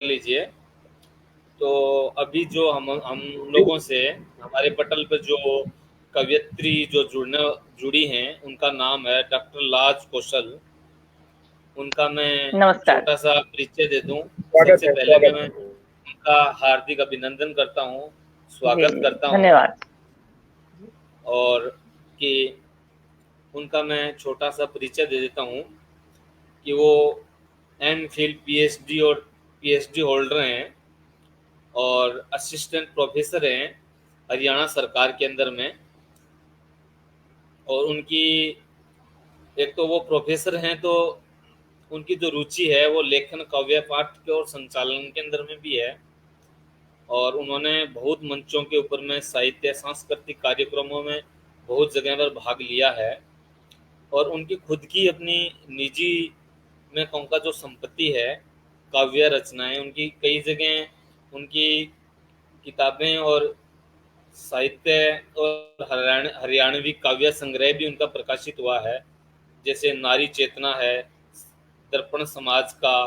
लीजिए। तो अभी जो हम लोगों से हमारे पटल पर जो कवयित्री जो जुड़ी हैं उनका नाम है डॉक्टर लाज कौशल। उनका मैं नमस्कार। छोटा सा परिचय दे दूं। स्वागत सबसे है, पहले स्वागत मैं है। उनका हार्दिक अभिनंदन करता हूं, जी स्वागत जी, करता हूं। धन्यवाद। और कि उनका मैं छोटा सा परिचय दे देता हूं कि वो एम.फिल पीएचडी होल्डर हैं और असिस्टेंट प्रोफेसर हैं हरियाणा सरकार के अंदर में। और उनकी एक तो वो प्रोफेसर हैं, तो उनकी जो रुचि है वो लेखन, काव्य पाठ के और संचालन के अंदर में भी है। और उन्होंने बहुत मंचों के ऊपर में साहित्य सांस्कृतिक कार्यक्रमों में बहुत जगह पर भाग लिया है। और उनकी खुद की अपनी निजी, मैं कहूँगा, जो संपत्ति है, काव्य रचनाएं, उनकी कई जगह उनकी किताबें और साहित्य और हरियाणवी काव्य संग्रह भी उनका प्रकाशित हुआ है। जैसे नारी चेतना है, दर्पण समाज का,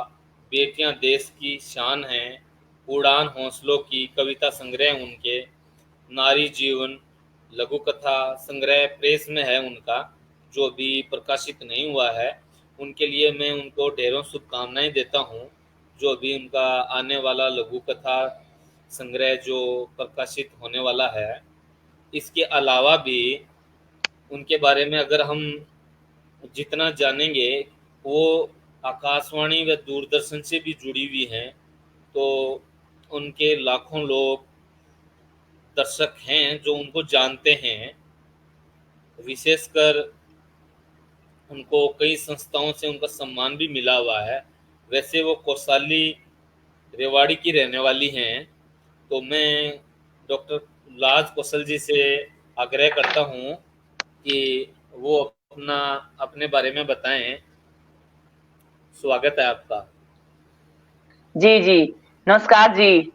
बेटियां देश की शान हैं, उड़ान हौसलों की कविता संग्रह उनके, नारी जीवन लघु कथा संग्रह प्रेस में है उनका, जो अभी प्रकाशित नहीं हुआ है। उनके लिए मैं उनको ढेरों शुभकामनाएं देता हूँ। जो अभी उनका आने वाला लघु कथा संग्रह जो प्रकाशित होने वाला है, इसके अलावा भी उनके बारे में अगर हम जितना जानेंगे, वो आकाशवाणी व दूरदर्शन से भी जुड़ी हुई हैं। तो उनके लाखों लोग दर्शक हैं जो उनको जानते हैं। विशेषकर उनको कई संस्थाओं से उनका सम्मान भी मिला हुआ है। वैसे वो कौशाली रेवाड़ी की रहने वाली हैं। तो मैं डॉक्टर लाज कौशल जी से आग्रह करता हूँ कि वो अपने बारे में बताएं। स्वागत है आपका। जी जी, नमस्कार जी,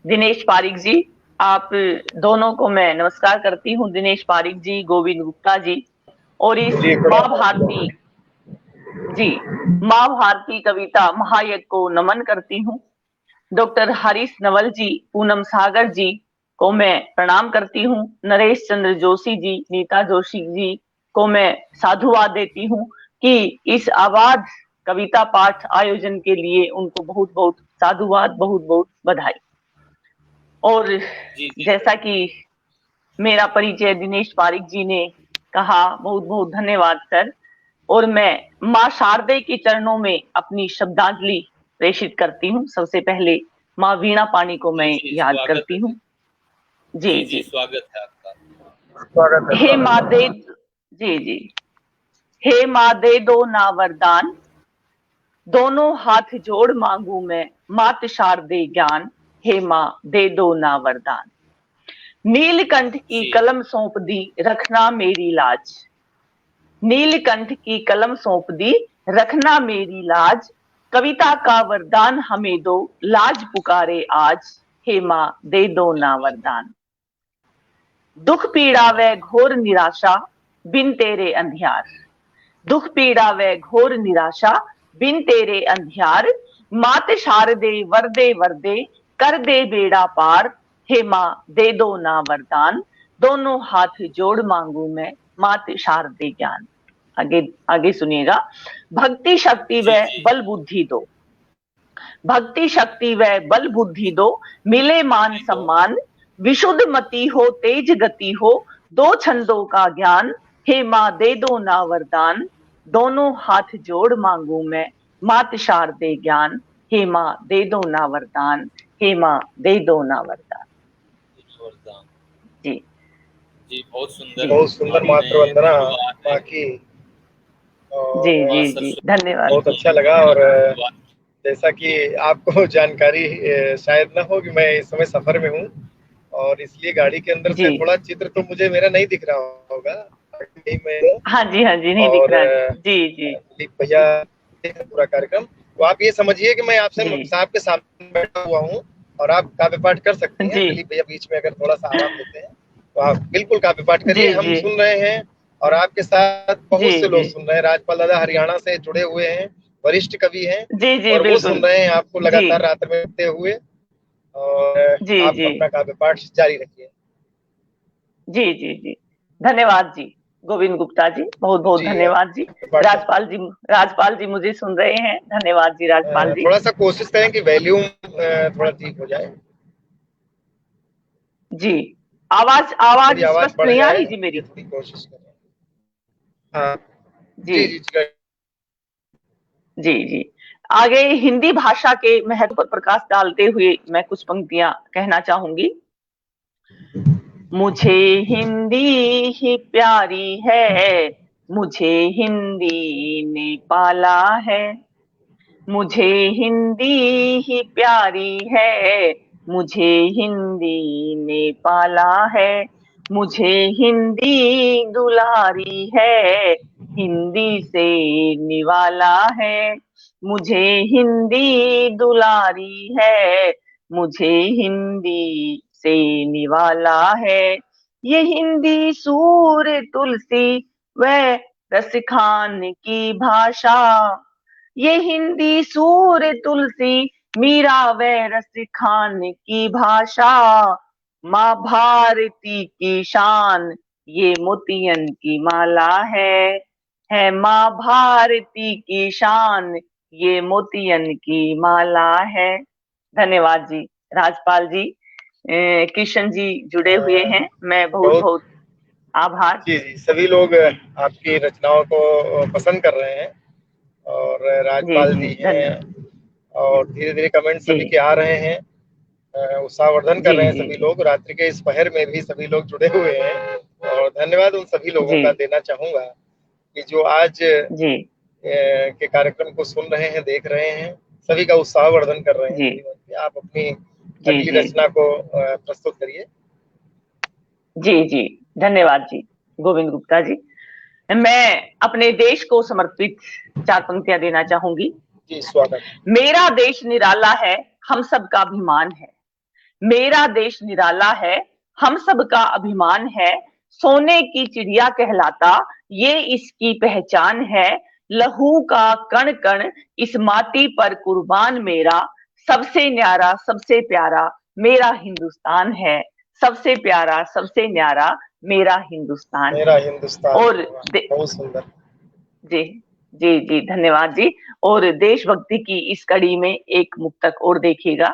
दिनेश पारिक जी। आप दोनों को मैं नमस्कार करती हूँ, दिनेश पारिक जी, गोविंद गुप्ता जी। और इस जी, माँ भारती जी माँ भारती कविता महायज्ञ को नमन करती हूँ। डॉक्टर हरीश नवल जी, पूनम सागर जी को मैं प्रणाम करती हूँ। नरेश चंद्र जोशी जी, नीता जोशी जी को मैं साधुवाद देती हूँ कि इस आवाज कविता पाठ आयोजन के लिए उनको बहुत बहुत साधुवाद, बहुत बहुत बधाई। और जी जी जैसा कि मेरा परिचय दिनेश पारिक जी ने कहा, बहुत बहुत धन्यवाद सर। और मैं माँ शारदे के चरणों में अपनी श्रद्धांजलि प्रेषित करती हूँ। सबसे पहले माँ वीणा पानी को जी मैं जी, याद स्वागत है करती जी। हूँ। जी जी जी, जी। स्वागत है आपका। स्वागत है, हे स्वागत माँ है। दे, जी जी, हे माँ दे दो ना वरदान, दोनों हाथ जोड़ मांगू मैं, मात शारदे ज्ञान, हे माँ दे दो ना वरदान। नीलकंठ की जी कलम सौंप दी, रखना मेरी लाज। नीलकंठ की कलम सौंप दी, रखना मेरी लाज। कविता का वरदान हमें दो, लाज पुकारे आज, हे माँ दे दो ना वरदान। दुख पीड़ा व घोर निराशा, बिन तेरे अंधियार। दुख पीड़ा व घोर निराशा, बिन तेरे अंधियार। मात शारदे वरदे वरदे, कर दे बेड़ा पार, हे माँ दे दो ना वरदान। दोनों हाथ जोड़ मांगू मैं, मात शारदे ज्ञान। आगे आगे सुनिएगा। भक्ति शक्ति जी व जी बल बुद्धि दो, भक्ति शक्ति व बल बुद्धि दो, मिले मान जी। तो सम्मान। विशुद्ध मति हो, तेज गति हो, दो छंदों का ज्ञान, हे माँ दे दो ना वरदान। दोनों हाथ जोड़ मांगू मैं, मात शारदे ज्ञान, हे माँ दे दो ना वरदान, हे माँ दे दो ना वरदान। वरदान। जी जी, बहुत सुंदर। जी बहुत सुंदर आपने मातृ वंदना शुरुआत माँ है की। जी और माँ जी जी, सरस्वती धन्यवाद। जी बहुत की अच्छा लगा। वंदना और की शुरुआत। जैसा कि आपको जानकारी शायद न हो कि मैं इस समय सफर में हूँ, और इसलिए गाड़ी के अंदर जी, से थोड़ा चित्र तो मुझे मेरा नहीं दिख रहा होगा। यही मैं हूँ। हाँ जी हाँ जी, नहीं दिख और रहा है। जी जी दिलीप भैया पूरा कार्यक्रम, तो आप ये समझिए कि मैं आपसे जी मुफ्ती साहब के सामने बैठा हुआ हूँ, और आप काव्य पाठ कर सकती हैं। जी दिलीप भैया बीच में अगर थोड़ा सा आराम देते हैं तो आप बिल्कुल काव्य पाठ जी करिए, हम जी सुन रहे हैं। और आपके साथ जी बहुत से जी लोग सुन रहे हैं। राजपाल दादा हरियाणा से जुड़े हुए हैं, वरिष्ठ कवि हैं जी जी और वो बिल्कुल। सुन रहे हैं आपको जी लगातार रात में उठते हुए, और जी आप जी अपना काव्य पाठ जारी रखिए। जी जी जी, धन्यवाद जी गोविंद गुप्ता जी, बहुत बहुत जी, आप धन्यवाद जी। पाठ करिए। राजपाल जी, राजपाल जी मुझे सुन रहे हैं, धन्यवाद जी राजपाल जी। थोड़ा सा कोशिश करें कि वॉल्यूम थोड़ा ठीक हो जाए, जी, आवाज थोड़ी आवाज आवाज स्पष्ट बढ़ नहीं आ जाए, रही जी ये मेरी। थोड़ी कोशिश करें। हाँ, जी जी, जी। जी जी, आगे हिंदी भाषा के महत्व पर प्रकाश डालते हुए मैं कुछ पंक्तियां कहना चाहूंगी। मुझे हिंदी ही प्यारी है, मुझे हिंदी ने पाला है। मुझे हिंदी ही प्यारी है, मुझे हिंदी ने पाला है। मुझे हिंदी दुलारी है, हिंदी से निवाला है। मुझे हिंदी दुलारी है, मुझे हिंदी से निवाला है। ये हिंदी सूर तुलसी व रस खान की भाषा, ये हिंदी सूर तुलसी मीरा व रस खान की भाषा। माँ भारती की शान, ये मोतियन की माला है माँ भारती की शान, ये मोतियन की माला है। धन्यवाद जी। राजपाल जी, किशन जी जुड़े हुए हैं, मैं बहुत बहुत, बहुत आभार। जी, जी, सभी लोग आपकी रचनाओं को पसंद कर रहे हैं, और जी राजपाल जी जी हैं, धन्यवाद। और धीरे-धीरे कमेंट सभी के जी आ रहे हैं। उत्साहवर्धन कर जी रहे हैं जी सभी लोग, रात्रि के इस पहर में भी सभी लोग जुड़े हुए हैं, और धन्यवाद उन सभी लोगों जी का देना चाहूँगा कि जो आज जी के कार्यक्रम को सुन रहे हैं, देख रहे हैं, सभी का उत्साहवर्धन कर रहे हैं। जी श्रीमती जी, आप अपनी जी अगली जी रचना को प्रस्तुत करिए। जी जी, धन्यवाद जी गोविंद गुप्ता जी। मैं अपने देश को समर्पित चार पंक्तियां देना चाहूंगी। जी, स्वागत। मेरा देश निराला है, हम सब का अभिमान है। मेरा देश निराला है, हम सब का अभिमान है। सोने की चिड़िया कहलाता, ये इसकी पहचान है। लहू का कण कण इस माटी पर कुर्बान मेरा, सबसे न्यारा सबसे प्यारा मेरा हिंदुस्तान है। सबसे प्यारा सबसे न्यारा मेरा हिंदुस्तान मेरा है। हिंदुस्तान और है, वाह! बहुत सुंदर। जी जी जी धन्यवाद जी। और देशभक्ति की इस कड़ी में एक मुक्तक और देखिएगा।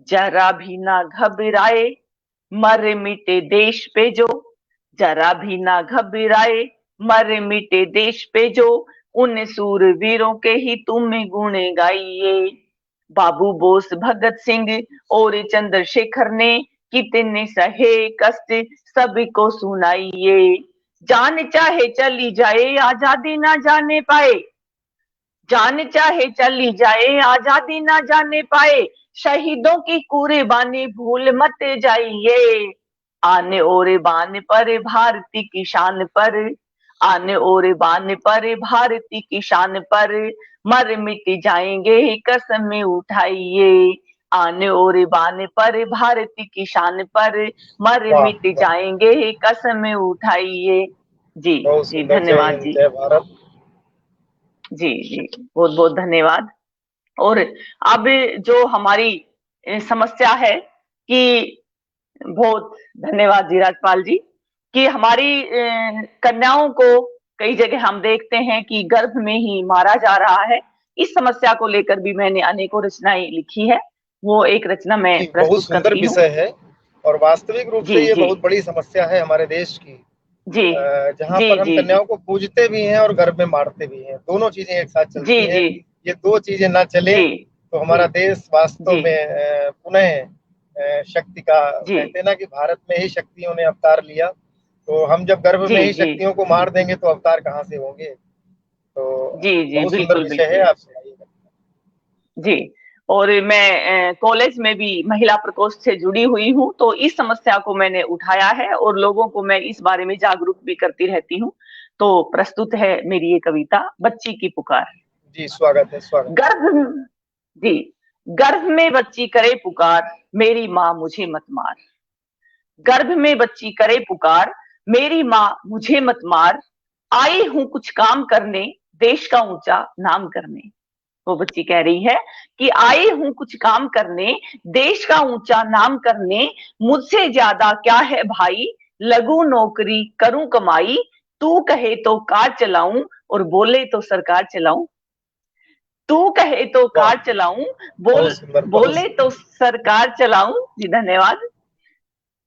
जरा भी ना घबराए, मर मिटे देश पे जो, जरा भी ना घबराए, मर मिटे देश पे जो, उन सूरवीरों के ही तुम गुण गाइए। बाबू बोस भगत सिंह और चंद्रशेखर ने कितने सहे कष्ट सभी को सुनाइए। जान चाहे चली जाए, आजादी ना जाने पाए। जान चाहे चली जाए, आजादी ना जाने पाए। शहीदों की कुर्बानी भूल मत जाइए। आने और बान पर भारती की शान पर, आने और बान पर भारती की शान पर, मर मिट जाएंगे कसम उठाइए। आने और बान पर भारती की शान पर, मर वाह, मिट वाह! जाएंगे कसम उठाइए। जी बहुत जी सुंदर। जय धन्यवाद हिंद, जी। जय भारत। जी जी, बहुत बहुत धन्यवाद। और अब जो हमारी समस्या है कि, बहुत धन्यवाद जी राजपाल जी, कि हमारी कन्याओं को कई जगह हम देखते हैं कि गर्भ में ही मारा जा रहा है। इस समस्या को लेकर भी मैंने अनेकों रचनाएं लिखी है, वो एक रचना मैं जी, बहुत प्रस्तुत सुंदर करती हूँ। विषय है, और वास्तविक रूप जी से ये जी बहुत बड़ी समस्या है हमारे देश की, जी जहाँ जी पर हम जी जी कन्याओं को पूजते भी हैं और गर्भ में मारते भी हैं। दोनों चीज़ें एक साथ जी चलती हैं। जी ये 2 चीज़ें ना चलें, जी तो हमारा देश वास्तव जी में पुनः शक्ति का, जी कहते हैं ना कि भारत में ही शक्तियों ने अवतार लिया, तो हम जब गर्भ जी में ही जी शक्तियों को मार देंगे तो अवतार कहाँ से होंगे? तो जी जी बहुत सुंदर बिल्कुल विषय है, बिल्कुल आप सुनाइएगा। जी। और मैं कॉलेज में भी महिला प्रकोष्ठ से जुड़ी हुई हूँ, तो इस समस्या को मैंने उठाया है और लोगों को मैं इस बारे में जागरूक भी करती रहती हूँ। तो प्रस्तुत है मेरी ये कविता, बच्ची की पुकार। जी, स्वागत है, स्वागत। गर्भ, जी, गर्भ में बच्ची करे पुकार, मेरी माँ मुझे मत मार। गर्भ में बच्ची करे पुकार, मेरी माँ मुझे मत मार। आई हूँ कुछ काम करने, देश का ऊंचा नाम करने। वो बच्ची कह रही है कि आई हूं कुछ काम करने, देश का ऊंचा नाम करने, मुझसे ज्यादा क्या है भाई, लगू नौकरी करूं कमाई, तू कहे तो कार चलाऊं और बोले तो सरकार चलाऊं। तू कहे तो वाह, कार चलाऊं, बहुत सुंदर, बहुत बोले तो सरकार चलाऊं। जी धन्यवाद।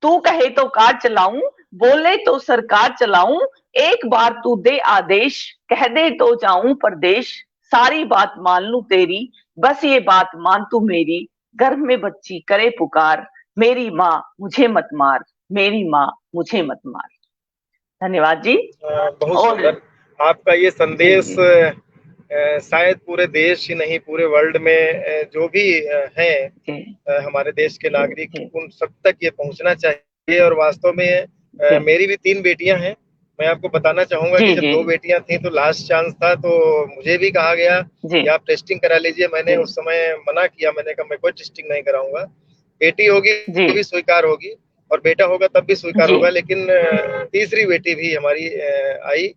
तू कहे तो कार चलाऊं, बोले तो सरकार चलाऊं, एक बार तू दे आदेश, कह दे तो जाऊं परदेश, सारी बात मान लूं तेरी, बस ये बात मान तू मेरी, गर्भ में बच्ची करे पुकार, मेरी माँ मुझे मत मार, मेरी माँ मुझे मत मार। धन्यवाद जी। बहुत और सुंदर। आपका ये जी संदेश जी शायद पूरे देश ही नहीं, पूरे वर्ल्ड में जो भी हैं जी हमारे देश के नागरिक, जी उन सब तक ये पहुंचना चाहिए। और वास्तव में जी मेरी भी 3 बेटियां हैं। मैं आपको बताना चाहूंगा जी कि जब जी 2 बेटियां थीं तो लास्ट चांस था, तो मुझे भी कहा गया जी कि आप टेस्टिंग करा लीजिए। मैंने जी उस समय मना किया, मैंने कहा मैं कोई टेस्टिंग नहीं कराऊंगा, बेटी होगी जी तो भी स्वीकार होगी और बेटा होगा तब भी स्वीकार जी होगा। लेकिन तीसरी बेटी भी हमारी आई,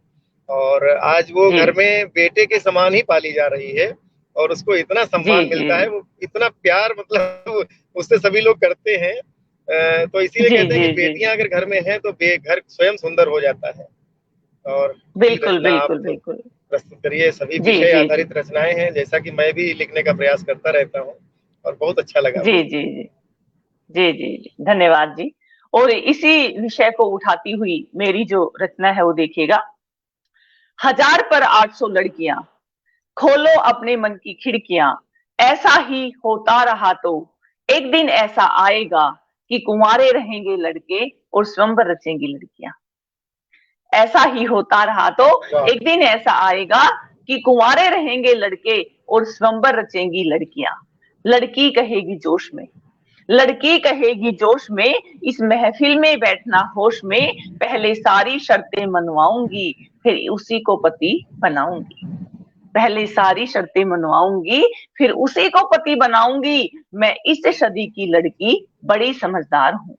और आज वो जी घर में बेटे के समान ही पाली जा रही है और उसको इतना जी सम्मान जी मिलता है, वो इतना प्यार, मतलब उससे सभी लोग करते हैं। तो इसीलिए जी कहते हैं जी कि जी बेटियां जी अगर घर में हैं तो घर स्वयं सुंदर हो जाता है। और अगली बिल्कुल रचना आप बिल्कुल बिल्कुल। प्रस्तुत करिए। सभी जी विषय जी जी आधारित रचनाएं हैं, जैसा कि मैं भी लिखने का प्रयास करता रहता हूँ, और बहुत अच्छा लगा जी मुझे। जी जी जी जी जी धन्यवाद जी। और इसी विषय को उठाती हुई मेरी जो रचना है वो देखिएगा। 1000 पर 800 लड़कियां, खोलो अपने मन की खिड़कियां, ऐसा ही होता रहा तो एक दिन ऐसा आएगा कि कुंवारे रहेंगे लड़के और स्वयंवर रचेंगी लड़कियां। ऐसा ही होता रहा तो वाह, एक दिन ऐसा आएगा कि कुंवारे रहेंगे लड़के और स्वयंवर रचेंगी लड़कियां। लड़की कहेगी जोश में, लड़की कहेगी जोश में, इस महफिल में बैठना होश में, पहले सारी शर्तें मनवाऊंगी, फिर उसी को पति बनाऊंगी। पहले सारी शर्तें मनवाऊंगी, फिर उसी को पति बनाऊंगी। मैं इस सदी की लड़की बड़ी समझदार हूँ,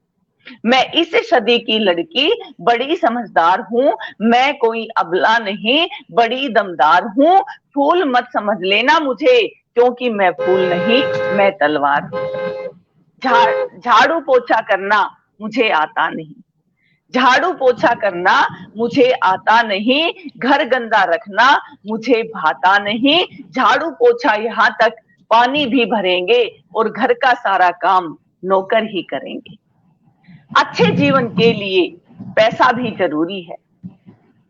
मैं इस सदी की लड़की बड़ी समझदार हूँ, मैं कोई अबला नहीं बड़ी दमदार हूँ। फूल मत समझ लेना मुझे, क्योंकि मैं फूल नहीं मैं तलवार हूँ। झाड़ू पोछा करना मुझे आता नहीं, झाड़ू पोछा करना मुझे आता नहीं, घर गंदा रखना मुझे भाता नहीं। झाड़ू पोछा यहाँ तक पानी भी भरेंगे और घर का सारा काम नौकर ही करेंगे। अच्छे जीवन के लिए पैसा भी जरूरी है,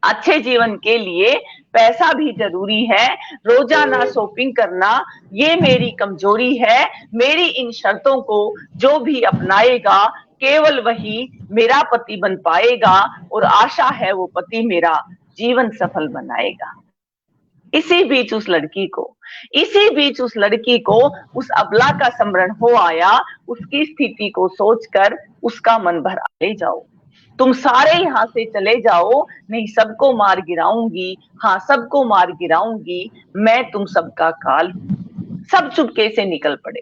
अच्छे जीवन के लिए पैसा भी जरूरी है। रोजाना शॉपिंग करना ये मेरी कमजोरी है। मेरी इन शर्तों को जो भी अपनाएगा, केवल वही मेरा पति बन पाएगा, और आशा है वो पति मेरा जीवन सफल बनाएगा। इसी बीच उस लड़की को, इसी बीच उस लड़की को उस अबला का स्मरण हो आया। उसकी स्थिति को सोचकर उसका मन भरा, ले जाओ तुम सारे यहाँ से चले जाओ, नहीं सबको मार गिराऊंगी, हाँ सबको मार गिराऊंगी, मैं तुम सबका काल हूं। सब चुपके से निकल पड़े,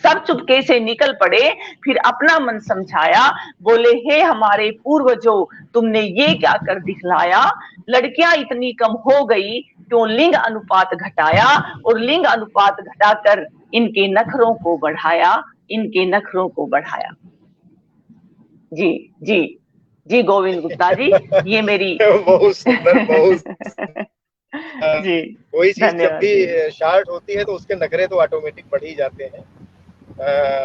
सब चुपके से निकल पड़े। फिर अपना मन समझाया, बोले हे हमारे पूर्वजों, तुमने ये क्या कर दिखलाया। लड़कियां इतनी कम हो गई, क्यों लिंग अनुपात घटाया, और लिंग अनुपात घटाकर इनके नखरों को बढ़ाया, इनके नखरों को बढ़ाया। जी जी जी गोविंद गुप्ता जी, ये मेरी बहुत सुंदर, बहुत जी कोई चीज जब धन्यवाद भी जी शार्ट होती है तो उसके नखरे तो ऑटोमेटिक बढ़ ही जाते हैं।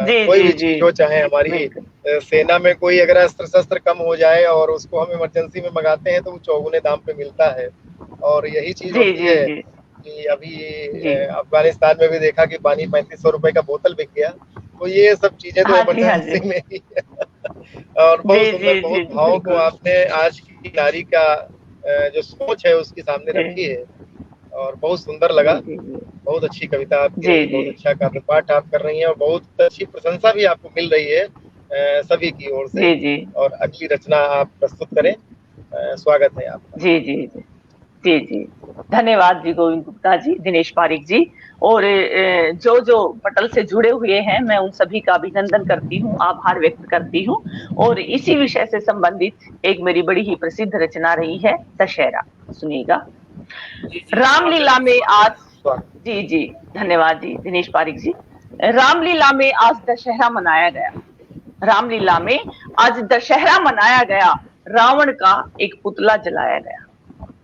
जी कोई जी भी जी चीज हो, चाहे हमारी बिल्कुल। सेना में कोई अगर अस्त्र शस्त्र कम हो जाए और उसको हम इमरजेंसी में मंगाते हैं तो वो चौगुने दाम पे मिलता है। और यही चीज जी होती जी है जी कि अभी जी अफगानिस्तान में भी देखा कि पानी 3500 रुपए का बोतल बिक गया। तो ये सब चीजें तो हाँ जी हाँ जी इमरजेंसी में ही है। और जी बहुत जी सुंदर, जी बहुत भाव को बिल्कुल। आपने आज की नारी का जो सोच है उसके सामने जी रखी है, और बहुत सुंदर लगा। जी जी जी बहुत अच्छी कविता आपकी जी रही, जी बहुत अच्छा काव्य पाठ आप कर रही हैं, और बहुत अच्छी प्रशंसा भी आपको मिल रही है सभी की ओर से। जी जी और अगली रचना आप प्रस्तुत करें। स्वागत है आपका। जी जी जी जी जी धन्यवाद जी गोविंद गुप्ता जी, दिनेश पारिक जी। और जो जो पटल से जुड़े हुए हैं, मैं उन सभी का अभिनंदन करती हूँ, आभार व्यक्त करती हूँ। और इसी विषय से संबंधित एक मेरी बड़ी ही प्रसिद्ध रचना रही है दशहरा, सुनिएगा। रामलीला में आज स्वागत। जी जी धन्यवाद जी दिनेश पारिक जी। रामलीला में आज दशहरा मनाया गया। रामलीला में आज दशहरा मनाया गया, रावण का एक पुतला जलाया गया।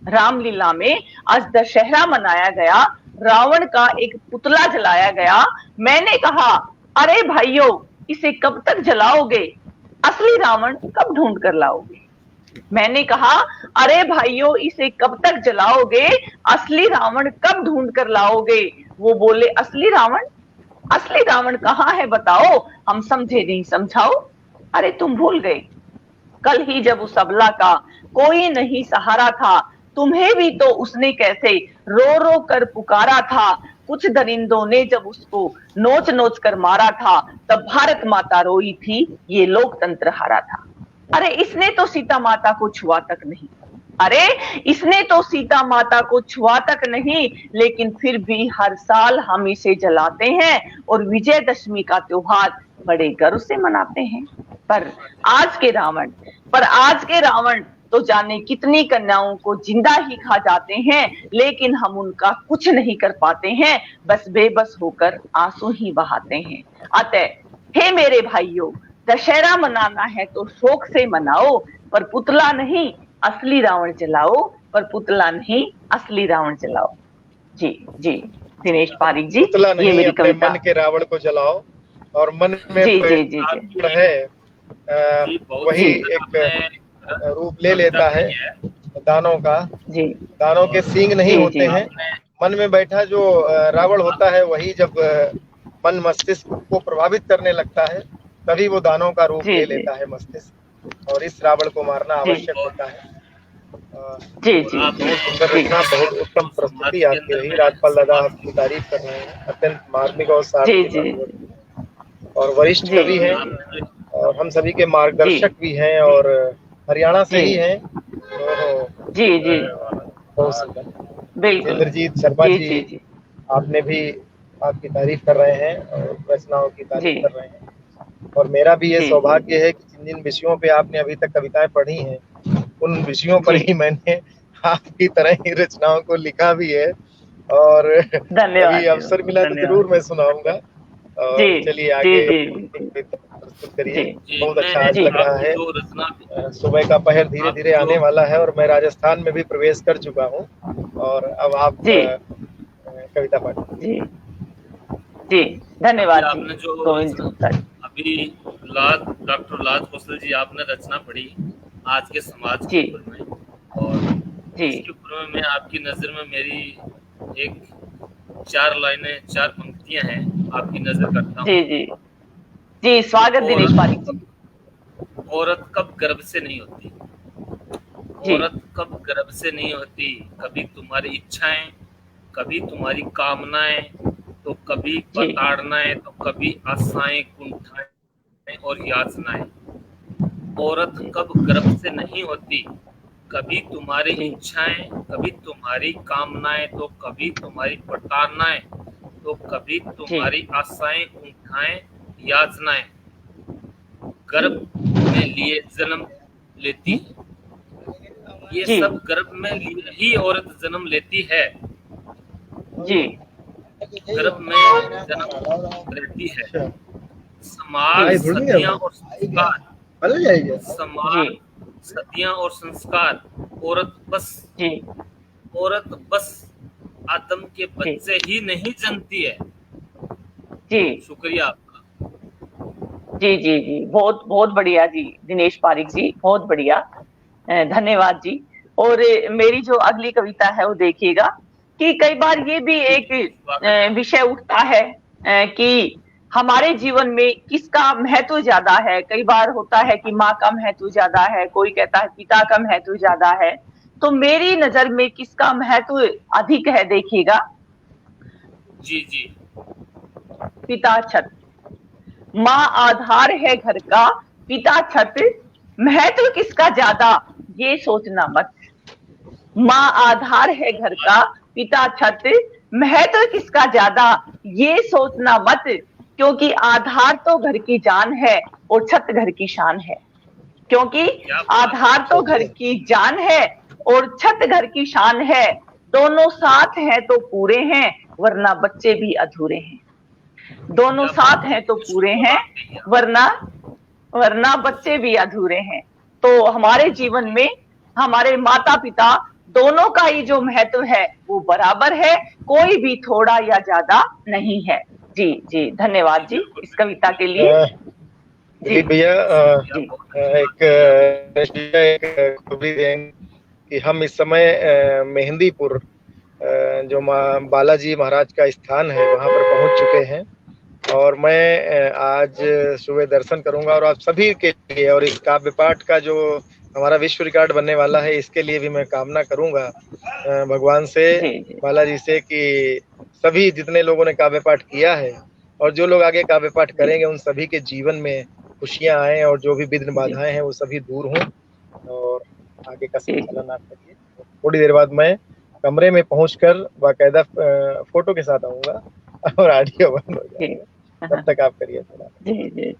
रामलीला में आज दशहरा मनाया गया, रावण का एक पुतला जलाया गया। मैंने कहा अरे भाइयों, इसे कब तक जलाओगे, असली रावण कब ढूंढ कर लाओगे। मैंने कहा अरे भाइयों, इसे कब तक जलाओगे, असली रावण कब ढूंढ कर लाओगे। वो बोले असली रावण कहाँ है बताओ, हम समझे नहीं समझाओ। अरे तुम भूल गए कल ही जब उस अबला का कोई नहीं सहारा था, तुम्हें भी तो उसने कैसे रो रो कर पुकारा था। कुछ दरिंदों ने जब उसको नोच नोच कर मारा था, तब भारत माता रोई थी, ये लोकतंत्र हारा था। अरे इसने तो सीता माता को छुआ तक नहीं, अरे इसने तो सीता माता को छुआ तक नहीं, लेकिन फिर भी हर साल हम इसे जलाते हैं और विजयदशमी का त्योहार बड़े गर्व से मनाते हैं। पर आज के रावण तो जाने कितनी कन्याओं को जिंदा ही खा जाते हैं, लेकिन हम उनका कुछ नहीं कर पाते हैं, बस बेबस होकर आंसू ही बहाते हैं। अतः हे मेरे भाइयों, दशहरा मनाना है तो शौक से मनाओ, पर पुतला नहीं असली रावण जलाओ, पर पुतला नहीं असली रावण जलाओ। जी जी दिनेश पारिक जी, पुतला ये नहीं मेरी अपने कविता। मन के रावण को जलाओ, और मन में जी जी जी जी है वही एक रूप ले लेता है दानों का। जी दानों के सींग नहीं जी, होते जी। हैं, मन में बैठा जो रावण होता है, वही जब मन मस्तिष्क को प्रभावित करने लगता है, तभी वो दानों का रूप जी, ले जी। लेता है मस्तिष्क, और इस रावण को मारना जी। आवश्यक होता है। जी जी बहुत सुंदर जी रचना, बहुत उत्तम प्रस्तुति आपकी रही। राजपाल दादा आपकी तारीफ कर रहे हैं, अत्यंत मार्मिक और जी सार्थक जी और वरिष्ठ जी। कवि हैं, और हम सभी के मार्गदर्शक भी हैं, और हरियाणा से जी। ही हैं। तो जी जी बहुत सुंदर। बिल्कुल इंद्रजीत शर्मा जी जी, जी जी आपने भी आपकी तारीफ कर रहे हैं और रचनाओं की जी। तारीफ कर रहे हैं, और मेरा भी ये जी, सौभाग्य है कि जिन जिन विषयों पे आपने अभी तक कविताएं पढ़ी हैं, उन विषयों पर जी। ही मैंने आपकी तरह ही रचनाओं को लिखा भी है, और धन्यवाद कभी जी, अवसर मिला तो धन्यवाद। जरूर मैं सुनाऊंगा। और जी चलिए जी आगे जी प्रस्तुत करिए। जी बहुत अच्छा आज जी लग रहा है। जो रचना सुबह का पहर धीरे धीरे आने वाला है, और मैं राजस्थान में भी प्रवेश कर चुका हूँ, और अब आप जी कविता पाठ। जी जी धन्यवाद जी आपने जो गोविंद गुप्ता जी। अभी डॉक्टर लाल कौशल जी आपने रचना पढ़ी आज के समाज जी। के ऊपर में, और जी इसके ऊपर में आपकी नजर में मेरी एक 4 लाइनें 4 पंक्तियां हैं, आपकी नजर करता हूँ। जी जी जी स्वागत दिनेश पारिक जी। औरत कब गर्भ से नहीं होती, जी। औरत कब गर्भ से नहीं होती, कभी तुम्हारी इच्छाएं, कभी तुम्हारी कामनाएं, तो कभी प्रताड़नाएं, तो कभी आशाएं, कुंठाएं और याचनाएं। औरत कब गर्भ से नहीं होती, कभी तुम्हारी इच्छाएं, कभी तुम्हारी कामनाएं, तो कभी तुम्हारी प्रताड़नाएं, तो कभी तुम्हारी आशाएं, कुंठाएं, याचनाएं। गर्भ में लिए जन्म लेती है, ये जी। सब गर्भ में लिए ही औरत जन्म लेती है। जी गर्भ में जन्म लेती है। समाज, सदियां और संस्कार, समाज, सदियां और संस्कार, औरत बस आदम के बच्चे ही नहीं जनती है। जी शुक्रिया आपका। जी जी जी बहुत बहुत बढ़िया जी दिनेश पारिक जी, बहुत बढ़िया, धन्यवाद जी। और मेरी जो अगली कविता है वो देखिएगा कि कई बार ये भी एक विषय उठता है कि हमारे जीवन में किसका महत्व ज्यादा है। कई बार होता है कि माँ का महत्व ज्यादा है, कोई कहता है पिता का महत्व ज्यादा है, तो मेरी नजर में किसका महत्व अधिक है देखिएगा। जी जी। पिता छत, माँ आधार है घर का, पिता छत, महत्व किसका ज्यादा ये सोचना मत। माँ आधार है घर का, पिता छत, महत्व किसका ज्यादा ये सोचना मत, क्योंकि आधार तो घर की जान है और छत घर की शान है। क्योंकि आधार तो घर की जान है और छत घर की शान है। दोनों साथ हैं तो पूरे हैं, वरना बच्चे भी अधूरे हैं। दोनों साथ हैं तो पूरे हैं, वरना वरना बच्चे भी अधूरे हैं। तो हमारे जीवन में हमारे माता पिता दोनों का ही जो महत्व है वो बराबर है, कोई भी थोड़ा या ज्यादा नहीं है। जी जी, धन्यवाद जी इस कविता के लिए। जी भैया, एक खबरी दें कि हम इस समय मेहंदीपुर, जो बालाजी महाराज का स्थान है, वहां पर पहुंच चुके हैं। और मैं आज सुबह दर्शन करूंगा और आप सभी के लिए, और इस काव्य पाठ का जो हमारा विश्व रिकॉर्ड बनने वाला है, इसके लिए भी मैं कामना करूंगा भगवान से, बालाजी से, कि सभी जितने लोगों ने काव्य पाठ किया है और जो लोग आगे काव्य पाठ करेंगे, उन सभी के जीवन में खुशियां आए और जो भी विघ्न बाधाएं हैं वो सभी दूर हों और आगे का संचालन आप करिए। थोड़ी देर बाद मैं कमरे में पहुंचकर बाकायदा फोटो के साथ आऊंगा और ऑडियो बंद हो जाएगा, तब तक आप करिए थोड़ा। जी जी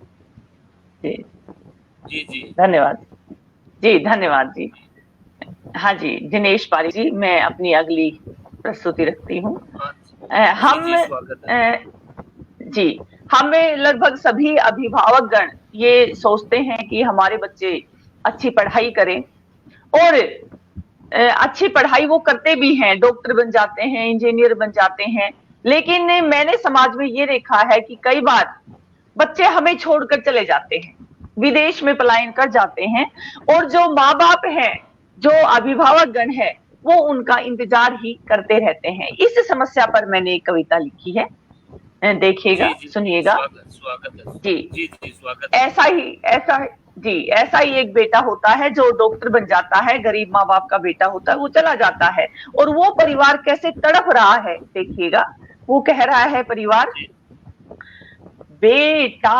जी जी जी, धन्यवाद जी, धन्यवाद जी। हाँ जी, दिनेश पारी जी, मैं अपनी अगली प्रस्तुति रखती हूँ। हमें लगभग सभी अभिभावकगण ये सोचते हैं कि हमारे बच्चे अच्छी पढ़ाई करें, और अच्छी पढ़ाई वो करते भी हैं, डॉक्टर बन जाते हैं, इंजीनियर बन जाते हैं। लेकिन मैंने समाज में ये देखा है कि कई बार बच्चे हमें छोड़कर चले जाते हैं, विदेश में पलायन कर जाते हैं, और जो माँ बाप हैं, जो अभिभावकगण है, वो उनका इंतजार ही करते रहते हैं। इस समस्या पर मैंने एक कविता लिखी है, देखिएगा, सुनिएगा। जी, ऐसा ही एक बेटा होता है जो डॉक्टर बन जाता है, गरीब माँ बाप का बेटा होता है, वो चला जाता है, और वो परिवार कैसे तड़प रहा है, देखिएगा। वो कह रहा है परिवार, बेटा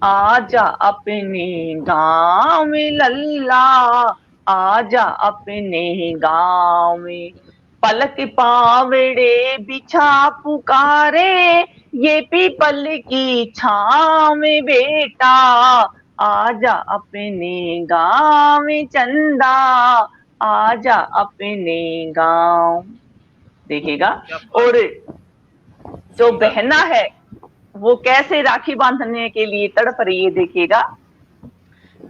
आजा अपने गाँव में, लल्ला आजा अपने गाँव में, पलक पावड़े बिछा पुकारे ये पीपल की छाँव में, बेटा आजा अपने गाँव में, चंदा आजा अपने गाँव। देखिएगा। और जो बहना है वो कैसे राखी बांधने के लिए तड़प रही है, देखिएगा।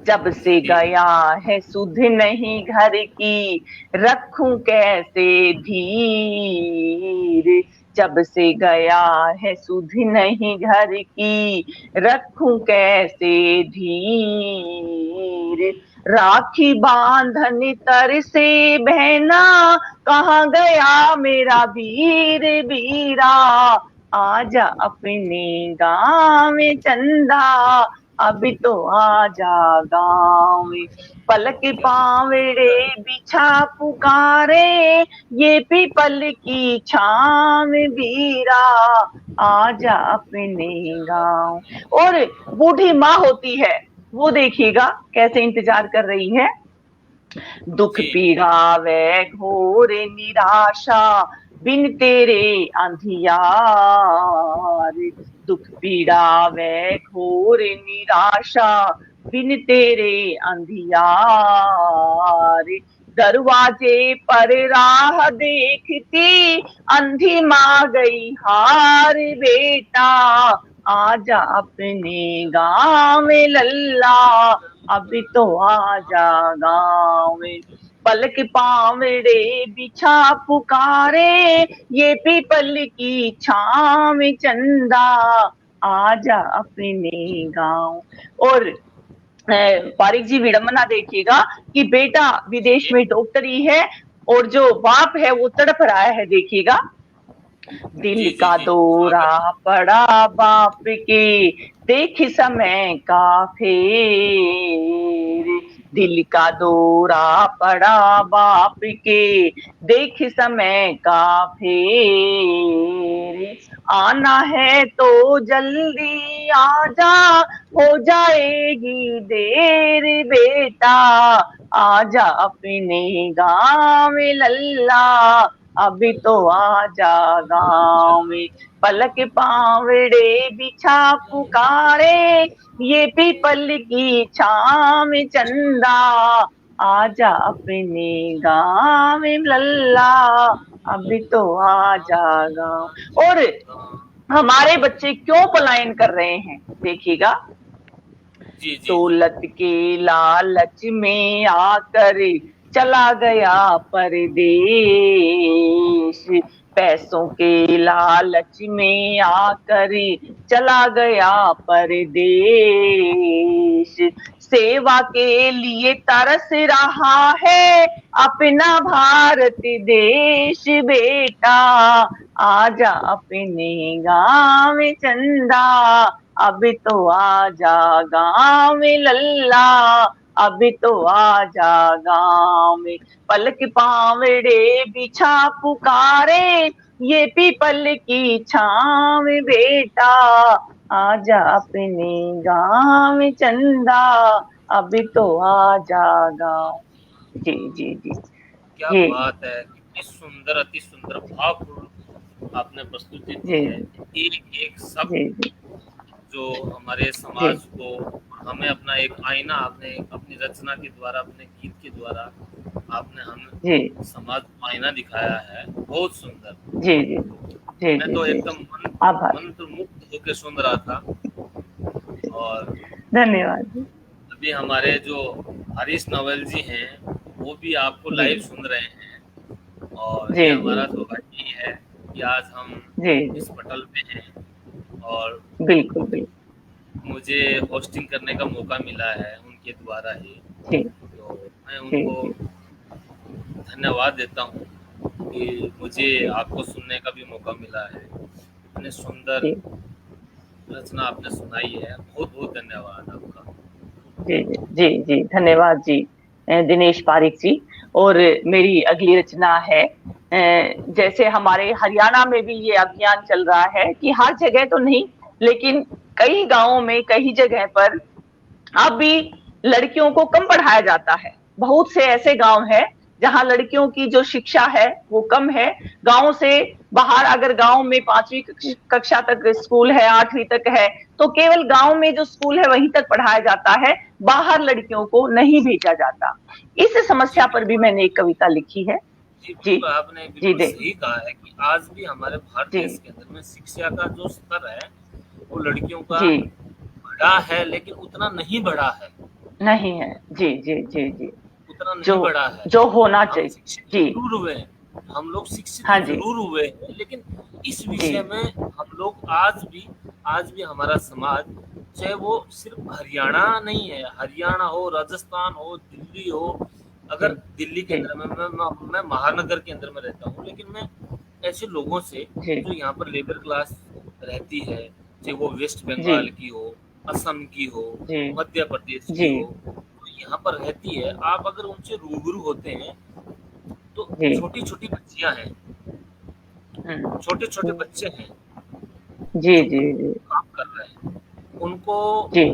जब से गया है सुध नहीं घर की, रखूं कैसे धीर, जब से गया है सुध नहीं घर की, रखूं कैसे धीर, राखी बांधन तरसे बहना, कहाँ गया मेरा वीर वीरा, आजा अपने गाँव में, चंदा अभी तो आजा गाँव में, पलक पावड़े बिछा पुकारे ये पीपल की छाँव में, वीरा आजा अपने गाँव। और बूढ़ी माँ होती है, वो देखिएगा कैसे इंतजार कर रही है। दुख पीड़ा वे घोर निराशा, बिन तेरे अंधियार, दुख पीड़ा वे घोर निराशा, बिन तेरे अंधियार, दरवाजे पर राह देखती अंधी माँ गई हार, बेटा आजा अपने गाँव में, लल्ला अभी तो आजा गाँव में, पलक पावड़े बिछा पुकारे ये पीपल की छाँव में, चंदा आजा अपने गाँव। और पारिक जी विडंबना देखिएगा कि बेटा विदेश में डॉक्टरी है और जो बाप है वो तड़प रहा है, देखिएगा। दिल का दौरा पड़ा बाप के, देख समय का फेर, दिल का दौरा पड़ा बाप के, देख समय का फेर, आना है तो जल्दी आजा, हो जाएगी देर, बेटा आजा अपने गाँव में, लल्ला अभी तो आजा गाँव में, पलक पावड़े बिछा पुकारे ये पीपल की छाँव में, चंदा आजा अपने गाँव में लल्ला, अभी तो आजा गाँव। और हमारे बच्चे क्यों पलायन कर रहे हैं देखिएगा, जी जी दौलत के लालच में आकर चला गया परदेश, पैसों के लालच में आकर चला गया परदेश, सेवा के लिए तरस रहा है अपना भारत देश, बेटा आजा अपने गाँव में चंदा, अभी तो आजा गाँव में लल्ला, अभी तो आजा गाँव में। पलक पावड़े बिछा पुकारे ये पीपल की छाँव में, बेटा आजा अपने गाँव में चंदा, अभी तो आजा गाँव। जी जी जी, क्या ये बात है, कितनी सुंदर, अति सुंदर, भावपूर्ण आपने प्रस्तुति दी जी है। एक एक शब्द जी जी जो हमारे समाज को, हमें अपना एक आईना आपने अपनी रचना के द्वारा, अपने गीत के द्वारा आपने हम जी समाज को आईना दिखाया है। बहुत सुंदर। जी जी जी मैं जी तो जी, एकदम आभार, मंत्र मुग्ध होकर सुन रहा था। और धन्यवाद अभी हमारे जो हरीश नवल जी हैं वो भी आपको जी लाइव सुन रहे हैं, और जी ये जी हमारा जी सौभाग्य ही है कि आज हम जी जी, इस पटल पे हैं और बिल्कुल बिल्कुल, मुझे होस्टिंग करने का मौका मिला है उनके द्वारा ही। जी तो मैं जी उनको जी धन्यवाद देता हूँ कि मुझे आपको सुनने का भी मौका मिला है। इतने सुंदर जी रचना आपने सुनाई है, बहुत बहुत धन्यवाद आपका। जी जी जी, धन्यवाद जी दिनेश पारिक जी। और मेरी अगली रचना है, जैसे हमारे हरियाणा में भी ये अभियान चल रहा है कि हर जगह तो नहीं लेकिन कई गांवों में, कई जगह पर अब भी लड़कियों को कम पढ़ाया जाता है। बहुत से ऐसे गांव हैं जहां लड़कियों की जो शिक्षा है वो कम है। गांव से बाहर, अगर गांव में 5वीं कक्षा तक स्कूल है, 8वीं तक है, तो केवल गांव में जो स्कूल है वहीं तक पढ़ाया जाता है, बाहर लड़कियों को नहीं भेजा जाता। इस जी समस्या पर भी बिल्कुल, मैंने एक कविता लिखी है। जी जी बिल्कुल, आपने जी बिल्कुल दे सही कहा है कि आज भी हमारे भारत जी देश के अंदर में शिक्षा का जो स्तर है वो लड़कियों का जी, बढ़ा है, लेकिन उतना नहीं बढ़ा है। नहीं है, जी जी जी जी, उतना जो नहीं बढ़ा है। जो होना हम चाहिए, शिक्षित जी जरूर हुए हैं, हम लोग शिक्षित हाँ जी जरूर हुए हैं, लेकिन इस जी विषय में हम लोग आज भी हमारा समाज, चाहे वो सिर्फ हरियाणा नहीं है, हरियाणा हो, राजस्थान हो, दिल्ली हो। जी अगर दिल्ली के जी अंदर में मैं महानगर के अंदर में रहता हूँ, लेकिन मैं ऐसे लोगों से जी जो यहाँ पर लेबर क्लास रहती है, चाहे वो वेस्ट जी बंगाल की हो, असम की हो, जी मध्य प्रदेश की जी हो, यहाँ पर रहती है, आप अगर उनसे रूबरू होते हैं तो जी छोटी छोटी बच्चियां हैं, हम्म, छोटे छोटे बच्चे हैं जी जो जी जी काम कर रहे हैं। उनको जी,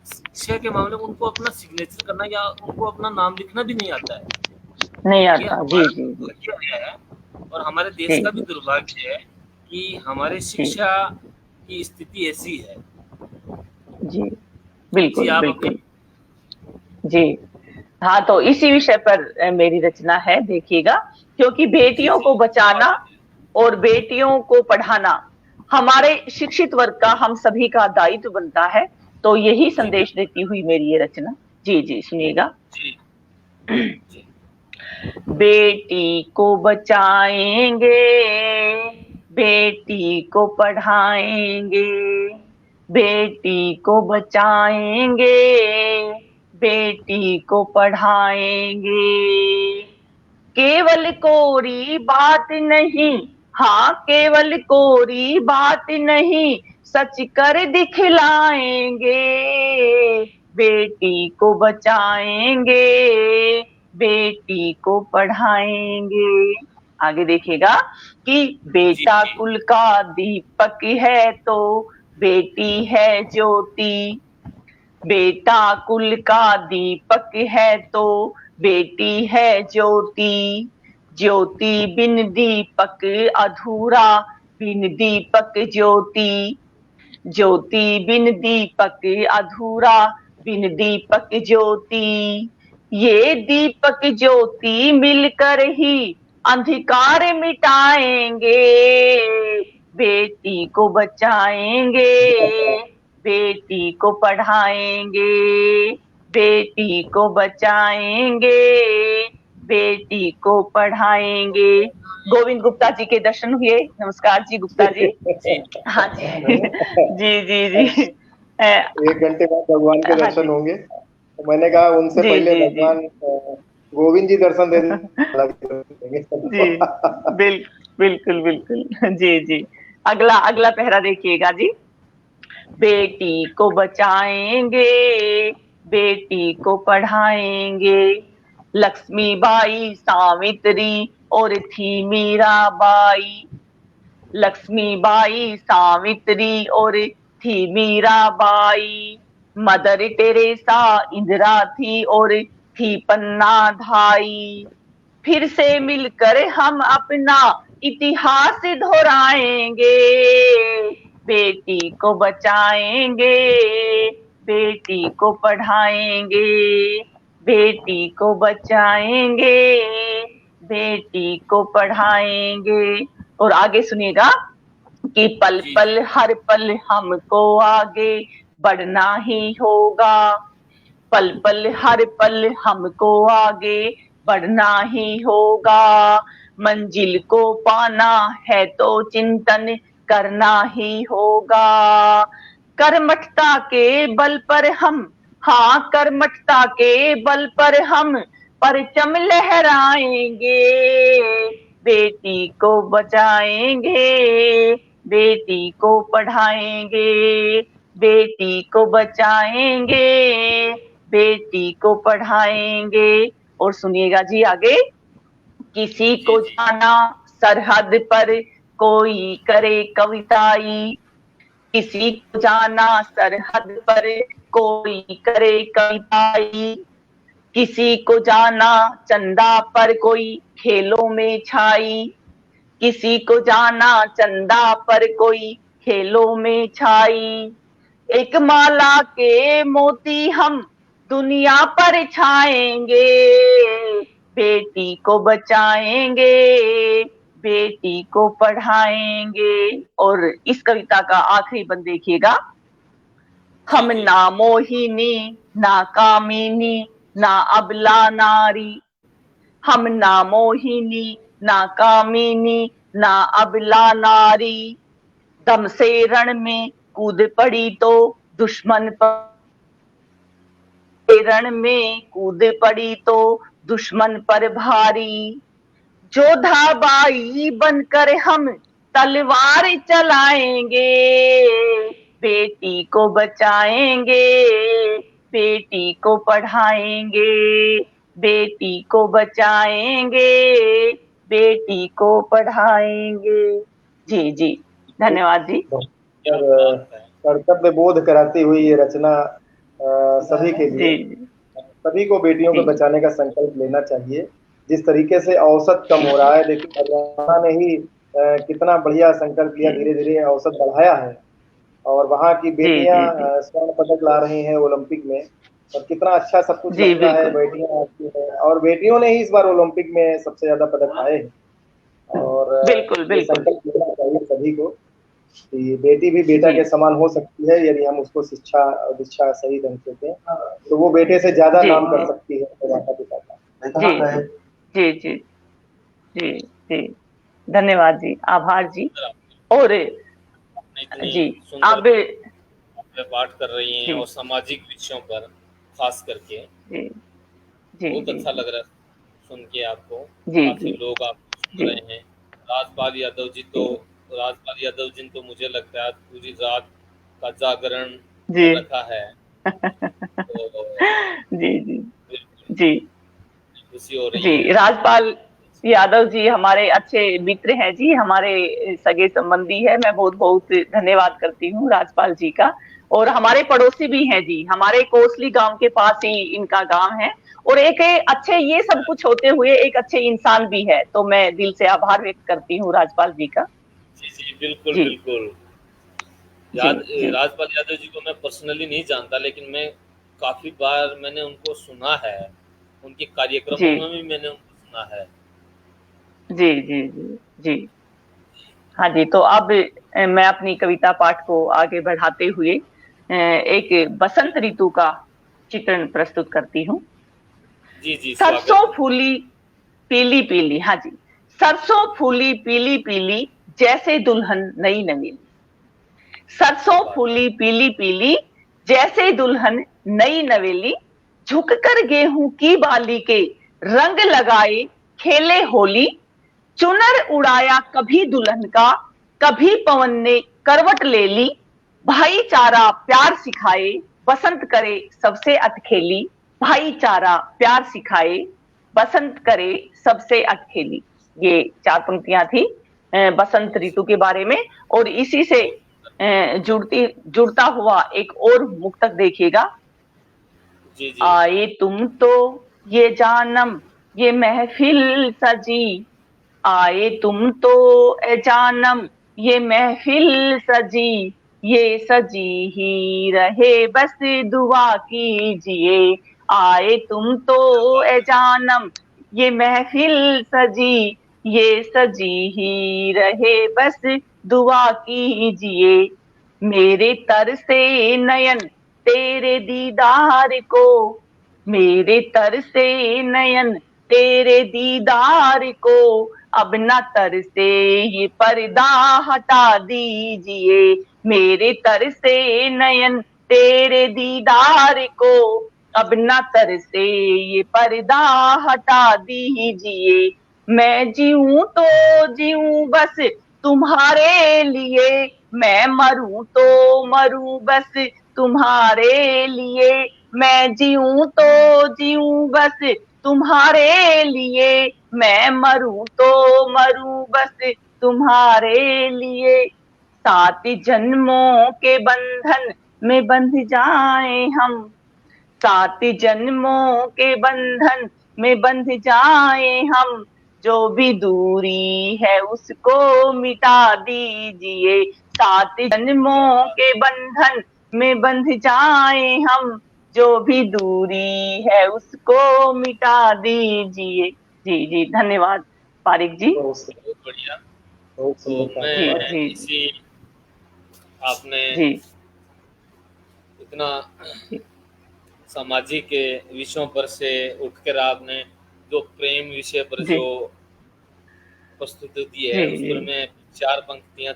शिक्षा के मामले में उनको अपना सिग्नेचर करना या उनको अपना नाम लिखना भी नहीं आता है। नहीं ये आता, जी हमारा जी जी दुर्भाग्य है और हमारे देश जी का भी जी दुर्भाग्य है कि हमारी जी शिक्षा की स्थिति ऐसी है। जी, जी बिल्कुल आप अपनी। बिल्कुल जी। हाँ, तो इसी विषय पर मेरी रचना है, देखिएगा। क्योंकि जी बेटियों जी को बचाना और बेटियों को पढ़ाना हमारे शिक्षित वर्ग का, हम सभी का दायित्व बनता है। तो यही जी संदेश देती हुई मेरी ये रचना। जी जी, सुनिएगा। जी जी बेटी को बचाएंगे, बेटी को पढ़ाएंगे, बेटी को बचाएंगे, बेटी को पढ़ाएंगे, केवल कोरी बात नहीं, हाँ केवल कोरी बात नहीं, सच कर दिखलाएंगे, बेटी को बचाएंगे, बेटी को पढ़ाएंगे। आगे देखिएगा कि जी बेटा जी कुल का दीपक है तो बेटी है ज्योति, बेटा कुल का दीपक है तो बेटी है ज्योति, ज्योति बिन दीपक अधूरा, बिन दीपक ज्योति, ज्योति बिन दीपक अधूरा, बिन दीपक ज्योति, ये दीपक ज्योति मिलकर ही अंधकार मिटाएंगे, बेटी को बचाएंगे, बेटी को पढ़ाएंगे, बेटी को बचाएंगे, बेटी को पढ़ाएंगे। गोविंद गुप्ता जी के दर्शन हुए। नमस्कार जी गुप्ता जी। हाँ जी जी जी जी। 1 घंटे बाद भगवान के दर्शन होंगे। तो मैंने कहा उनसे पहले भगवान गोविंद जी दर्शन दे देंगे। जी बिल्कुल बिल्कुल जी जी। अगला पहरा देखिएगा जी। बेटी को बचाएंगे, बेटी को पढ़ाएंगे, लक्ष्मीबाई सावित्री और थी मीराबाई, लक्ष्मीबाई सावित्री और थी मीराबाई, मदर टेरेसा इंदिरा थी और थी पन्ना धाई। फिर से मिलकर हम अपना इतिहास दोहराएंगे, बेटी को बचाएंगे, बेटी को पढ़ाएंगे, बेटी को बचाएंगे, बेटी को पढ़ाएंगे। और आगे सुनिएगा कि पल पल हर पल हमको आगे बढ़ना ही होगा, पल पल हर पल हमको आगे बढ़ना ही होगा, मंजिल को पाना है तो चिंतन करना ही होगा, कर्मठता के बल पर हम, हाँ कर्मठता के बल पर हम परचम लहराएंगे, बेटी को बचाएंगे, बेटी को पढ़ाएंगे, बेटी को बचाएंगे, बेटी को पढ़ाएंगे। और सुनिएगा जी आगे, किसी को जाना सरहद पर कोई करे कविताई, किसी को जाना सरहद पर कोई करे कविताई, किसी को जाना चंदा पर कोई खेलों में छाई, किसी को जाना चंदा पर कोई खेलों में छाई, एक माला के मोती हम दुनिया पर छाएंगे, बेटी को बचाएंगे, बेटी को पढ़ाएंगे। और इस कविता का आखिरी बंद देखिएगा, हम ना मोहिनी ना कामिनी ना अबला नारी, हम ना मोहिनी ना कामिनी ना अबला नारी, दम से रण में कूद पड़ी तो दुश्मन पर, रण में कूद पड़ी तो दुश्मन पर भारी, जोधा बाई बनकर हम तलवार चलाएंगे, बेटी को बचाएंगे, बेटी को पढ़ाएंगे, बेटी को बचाएंगे, बेटी को पढ़ाएंगे। जी जी धन्यवाद जी। कर्तव्य बोध कराती हुई ये रचना सभी के लिए, सभी को बेटियों को बचाने का संकल्प लेना चाहिए। जिस तरीके से औसत कम हो रहा है, देखिए हरियाणा ने ही कितना बढ़िया संकल्प लिया, धीरे धीरे औसत बढ़ाया है और वहाँ की बेटियां स्वर्ण पदक ला रही हैं ओलंपिक में, और कितना अच्छा सब कुछ लगता है, बेटियां आती हैं और बेटियों ने ही इस बार ओलंपिक में सबसे ज्यादा पदक पाए हैं। और बिल्कुल संकल्प लेना चाहिए सभी को कि बेटी भी बेटा के समान हो सकती है, यदि हम उसको शिक्षा और दीक्षा सही ढंग से दें तो वो बेटे से ज्यादा नाम कर सकती है माता पिता का। जी जी जी जी धन्यवाद जी, आभार जी। और जी आप पाठ कर रही हैं और सामाजिक विषयों पर खास करके जी बहुत अच्छा लग रहा है सुन के आपको। काफी लोग आपको सुन रहे हैं। राजपाल यादव जी तो मुझे लगता है आज पूरी रात का जागरण कर रखा है। तो जी जी जी खुशी हो रही जी। राजपाल यादव जी हमारे अच्छे मित्र हैं जी, हमारे सगे संबंधी है। मैं बहुत बहुत धन्यवाद करती हूँ राजपाल जी का। और हमारे पड़ोसी भी हैं जी, हमारे कोसली गांव के पास ही इनका गांव है। और एक अच्छे, ये सब कुछ होते हुए एक अच्छे इंसान भी है, तो मैं दिल से आभार व्यक्त करती हूँ राजपाल जी का। जी बिल्कुल बिल्कुल। राजपाल यादव जी को मैं पर्सनली नहीं जानता, लेकिन मैं काफी बार मैंने उनको सुना है उनके कार्यक्रमों में भी मैंने उनको सुना है। जी जी जी जी। हाँ जी, तो अब मैं अपनी कविता पाठ को आगे बढ़ाते हुए एक बसंत ऋतु का चित्रण प्रस्तुत करती हूँ। जी जी, सरसों स्वागत है। फूली पीली पीली, हाँ जी, सरसों फूली पीली पीली जैसे दुल्हन नई नवेली। सरसों वाह! फूली पीली पीली जैसे दुल्हन नई नवेली, झुककर गेहूं की बाली के रंग लगाए खेले होली। चुनर उड़ाया कभी दुल्हन का, कभी पवन ने करवट ले ली। भाईचारा प्यार सिखाए, बसंत करे सबसे अटखेली। भाईचारा प्यार सिखाए, बसंत करे सबसे अटखेली। ये 4 पंक्तियां थी बसंत ऋतु के बारे में। और इसी से बहुत जुड़ता हुआ एक और मुक्तक देखिएगा। जी, जी। आए तुम तो ये जानम ये महफिल सजी, आए तुम तो ए जानम ये महफिल सजी, ये सजी ही रहे बस दुआ कीजिए। आए तुम तो ए जानम ये महफिल सजी, ये सजी ही रहे बस दुआ कीजिए। मेरे तर से नयन तेरे दीदार को, मेरे तर से नयन तेरे दीदार को, अब न तर से ये पर्दा हटा दीजिए। मेरे तर से नयन तेरे दीदार को, अब न तर से ये पर्दा हटा दीजिए। मैं जीऊं तो जीऊं बस तुम्हारे लिए, मैं मरूं तो मरूं बस तुम्हारे लिए। मैं जीऊं तो जीऊं बस तुम्हारे लिए, मैं मरूं तो मरूं बस तुम्हारे लिए। 7 जन्मों के बंधन में बंध जाए हम, 7 जन्मों के बंधन में बंध जाए हम। जो भी दूरी है उसको मिटा दीजिए। 7 जन्मों के बंधन में बंध जाए हम, जो भी दूरी है उसको मिटा दीजिए। जी जी, धन्यवाद पारिक जी। बहुत बढ़िया। बहुत तो सुंदर था। जी मैं जी इसी आपने जी इतना जी सामाजिक विषयों पर से उठकर आपने जो प्रेम विषय पर जी जो प्रस्तुति दी जी है, उस जी पर मैं 4 पंक्तियाँ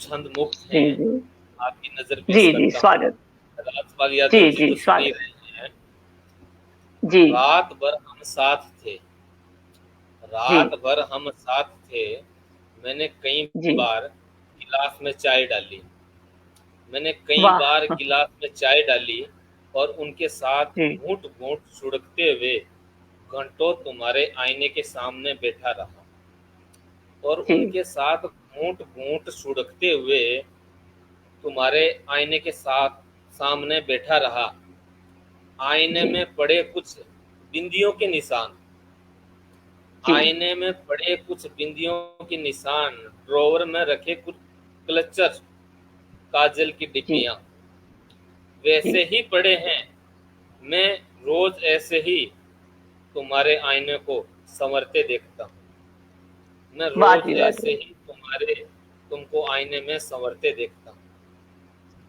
छंद मुक्त जी हैं, जी आपकी नज़र पेश जी जी, करता हूँ। स्वागत। राजपाल यादव जी जी जी, तो सुन ही स्वागत। रहे हैं। जी रात भर हम साथ थे, जी रात भर हम साथ थे, मैंने कई जी, बार गिलास में चाय डाली, मैंने कई वाह। बार गिलास में चाय डाली, और उनके साथ जी घूंट घूंट सुड़कते हुए घंटों तुम्हारे आईने के सामने बैठा रहा, और जी उनके साथ घूंट घूंट सुड़कते हुए तुम्हारे आईने के साथ सामने बैठा रहा। आईने जी में पड़े कुछ बिंदियों के निशान, जी आईने में पड़े कुछ बिंदियों के निशान, ड्रॉवर में रखे कुछ क्लचर काजल की जी डिब्बियां वैसे जी, ही पड़े हैं। मैं रोज ऐसे ही तुम्हारे आईने को संवरते देखता हूँ, मैं वाह रोज जी, वाह ऐसे जी। ही तुमको आईने में संवरते देखता हूँ।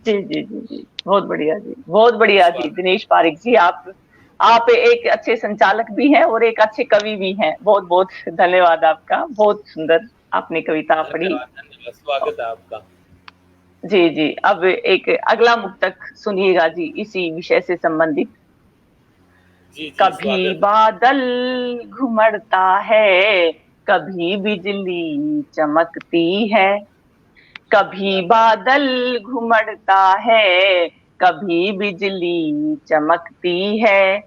जी जी जी जी, बहुत बढ़िया जी, बहुत बढ़िया जी। स्वागत। दिनेश पारिक जी, आप एक अच्छे संचालक भी हैं और एक अच्छे कवि भी हैं। बहुत बहुत धन्यवाद आपका, बहुत सुंदर आपने कविता पढ़ी। धन्यवाद, धन्यवाद, स्वागत है आपका। जी जी, अब एक अगला मुक्तक सुनिएगा जी, इसी विषय से संबंधित। जी जी, कभी स्वागत है। बादल घुमड़ता है, कभी बिजली चमकती है। कभी क्या बात है। बादल घुमड़ता है, कभी बिजली चमकती है।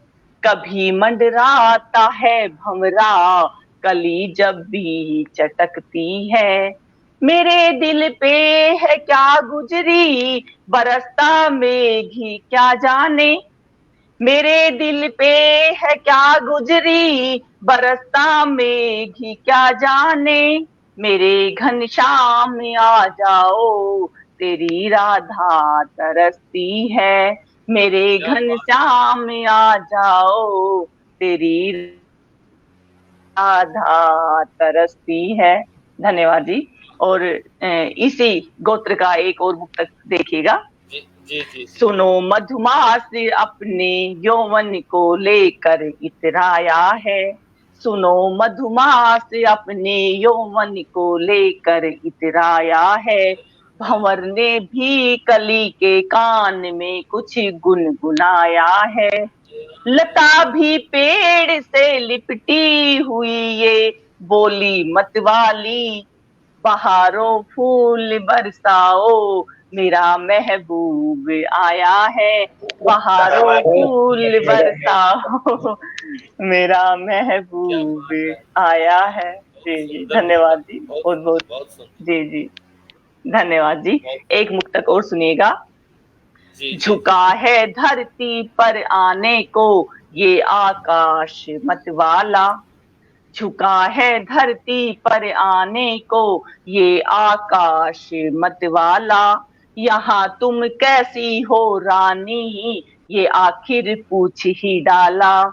कभी मंडराता है भंवरा, कली जब भी चटकती है। मेरे दिल पे है क्या गुजरी, बरसता मेघी क्या जाने। मेरे दिल पे है क्या गुजरी, बरसता मेघी क्या जाने। मेरे घनश्याम आ जाओ, तेरी राधा तरसती है। मेरे क्या बात है। घनश्याम आ जाओ, तेरी राधा तरसती है। धन्यवाद जी। और इसी गोत्र का एक और मुक्तक देखिएगा। जी जी जी। सुनो मधुमास अपने यौवन को लेकर इतराया है, सुनो मधुमास अपने यौवन को लेकर इतराया है। भंवर ने भी कली के कान में कुछ गुनगुनाया है। लता भी पेड़ से लिपटी हुई ये बोली मतवाली, बहारों फूल बरसाओ मेरा महबूब आया है, बहारों फूल बरसाओ मेरा महबूब आया है। जी जी धन्यवाद जी, बहुत बहुत जी जी धन्यवाद जी। एक मुक्तक और सुनिएगा। झुका है धरती पर आने को ये आकाश मतवाला, झुका है धरती पर आने को ये आकाश मतवाला। यहाँ तुम कैसी हो रानी ये आखिर पूछ ही डाला,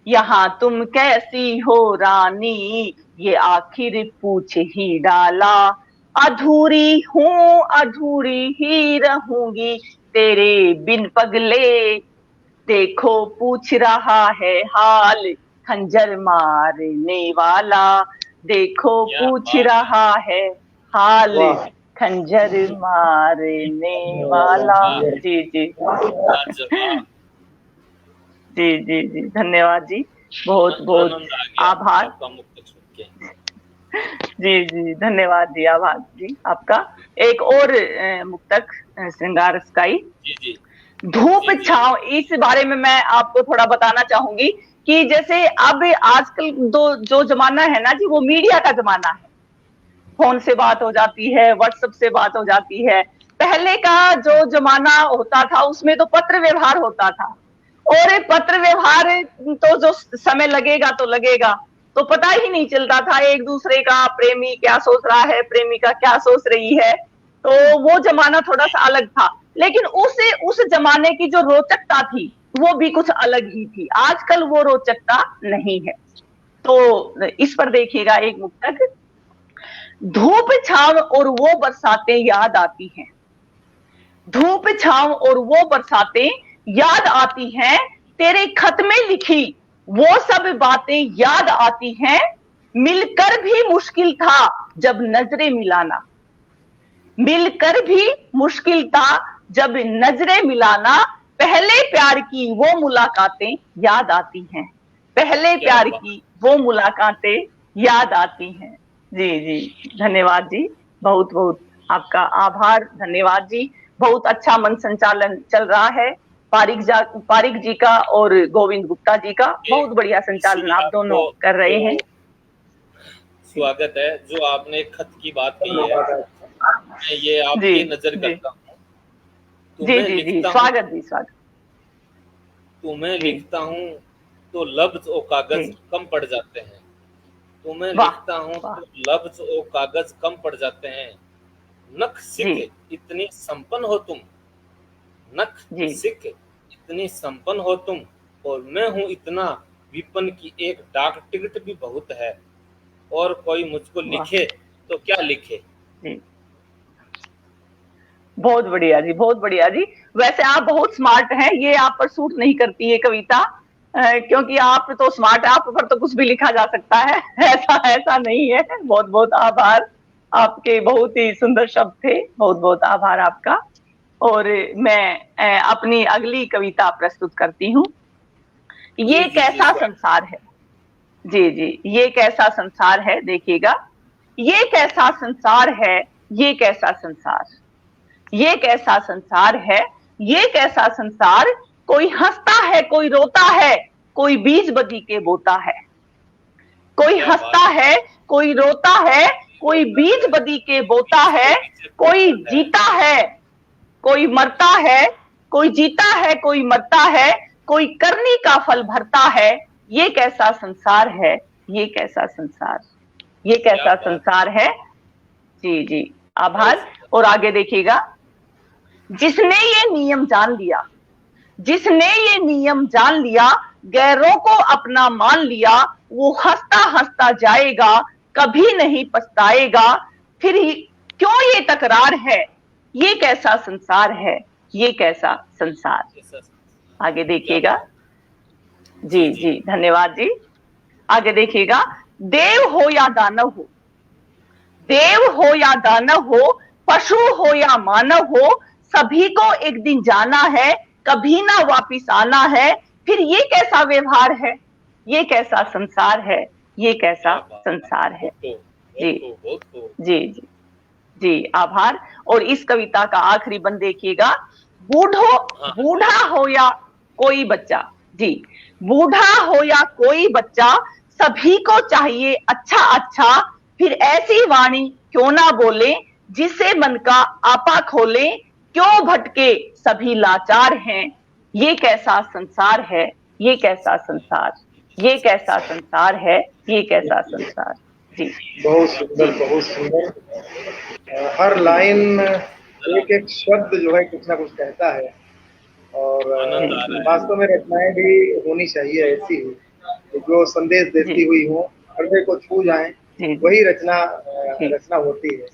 यहाँ तुम कैसी हो रानी ये आखिर पूछ ही डाला। अधूरी हूँ अधूरी ही रहूंगी तेरे बिन पगले, देखो पूछ रहा है हाल खंजर मारने वाला, देखो पूछ रहा है हाल खंजर मारने वाला। जी जी जी जी जी धन्यवाद जी, बहुत बहुत आभार। जी जी धन्यवाद जी, आभार जी आपका। एक और मुक्तक श्रृंगार स्काई। धूप छांव, इस बारे में मैं आपको थोड़ा बताना चाहूंगी कि जैसे अब आजकल जो जमाना है ना जी, वो मीडिया का जमाना है। फोन से बात हो जाती है, व्हाट्सएप से बात हो जाती है। पहले का जो जमाना होता था उसमें तो पत्र व्यवहार होता था, और पत्र व्यवहार तो जो समय लगेगा तो लगेगा, तो पता ही नहीं चलता था एक दूसरे का, प्रेमी क्या सोच रहा है, प्रेमिका क्या सोच रही है। तो वो जमाना थोड़ा सा अलग था, लेकिन उस जमाने की जो रोचकता थी वो भी कुछ अलग ही थी। आजकल वो रोचकता नहीं है। तो इस पर देखिएगा एक मुक्तक। धूप छांव और वो बरसातें याद आती हैं, धूप छांव और वो बरसातें याद आती हैं, तेरे खत में लिखी वो सब बातें याद आती हैं। मिलकर भी मुश्किल था जब नजरें मिलाना, मिलकर भी मुश्किल था जब नजरें मिलाना। पहले प्यार की वो मुलाकातें याद आती हैं, पहले प्यार की वो मुलाकातें याद आती हैं। जी जी धन्यवाद जी, बहुत बहुत आपका आभार। धन्यवाद जी, बहुत अच्छा मन संचालन चल रहा है पारिक जी का और गोविंद गुप्ता जी का, बहुत बढ़िया संचालन आप दोनों कर रहे हैं। स्वागत है। जो आपने खत की बात कही है, मैं ये आपकी नजर करता हूँ। जी जी जी स्वागत जी, स्वागत। तुम्हें लिखता हूँ तो लफ्ज और कागज कम पड़ जाते हैं, तुम्हें लिखता हूँ तो लफ्ज और कागज कम पड़ जाते हैं। नख सिख इतनी संपन्न हो तुम, नख सिख इतनी संपन्न हो तुम, और मैं हूँ इतना विपन्न की एक डाक टिकट भी बहुत है। और कोई मुझको लिखे तो क्या लिखे। बहुत बढ़िया जी, बहुत बढ़िया जी। वैसे आप बहुत स्मार्ट हैं, ये आप पर सूट नहीं करती है कविता, क्योंकि आप तो स्मार्ट है, आप पर तो कुछ भी लिखा जा सकता है, ऐसा नहीं है। बहुत बहुत आभार, आपके बहुत ही सुंदर शब्द थे, बहुत बहुत आभार आपका। और मैं अपनी अगली कविता प्रस्तुत करती हूँ। ये कैसा संसार है। जी जी, ये कैसा संसार है, देखिएगा। ये कैसा संसार है, ये कैसा संसार, ये कैसा संसार है, ये कैसा संसार। कोई हंसता है कोई रोता है, कोई बीज बदी के बोता है, कोई हंसता है कोई रोता है, कोई बीज बदी के बोता है। कोई जीता है कोई मरता है, कोई जीता है कोई मरता है, कोई करनी का फल भरता है। ये कैसा संसार है, ये कैसा संसार, ये कैसा संसार है। जी जी आभार। और आगे देखिएगा। जिसने ये नियम जान लिया, जिसने ये नियम जान लिया, गैरों को अपना मान लिया, वो हंसता हंसता जाएगा, कभी नहीं पछताएगा। फिर क्यों ये तकरार है, ये कैसा संसार है, ये कैसा संसार। आगे देखिएगा। जी जी, धन्यवाद जी। आगे देखिएगा। देव हो या दानव हो, देव हो या दानव हो, पशु हो या मानव हो, सभी को एक दिन जाना है, कभी ना वापिस आना है। फिर ये कैसा व्यवहार है, ये कैसा संसार है, ये कैसा संसार है। जी जी जी जी, आभार। और इस कविता का आखिरी बंद देखिएगा। बूढ़ा हो या कोई बच्चा, जी, बूढ़ा हो या कोई बच्चा, सभी को चाहिए अच्छा अच्छा। फिर ऐसी वाणी क्यों ना बोले, जिससे मन का आपा खोले। क्यों भटके सभी लाचार हैं, ये कैसा संसार है, ये कैसा संसार, ये कैसा संसार है, ये कैसा संसार। जी, बहुत सुंदर, बहुत सुंदर। हर लाइन एक एक शब्द जो है कुछ ना कुछ कहता है। और वास्तव में रचनाएं भी होनी चाहिए ऐसी ही जो संदेश देती हुई हो, हृदय को छू जाए, वही रचना होती है।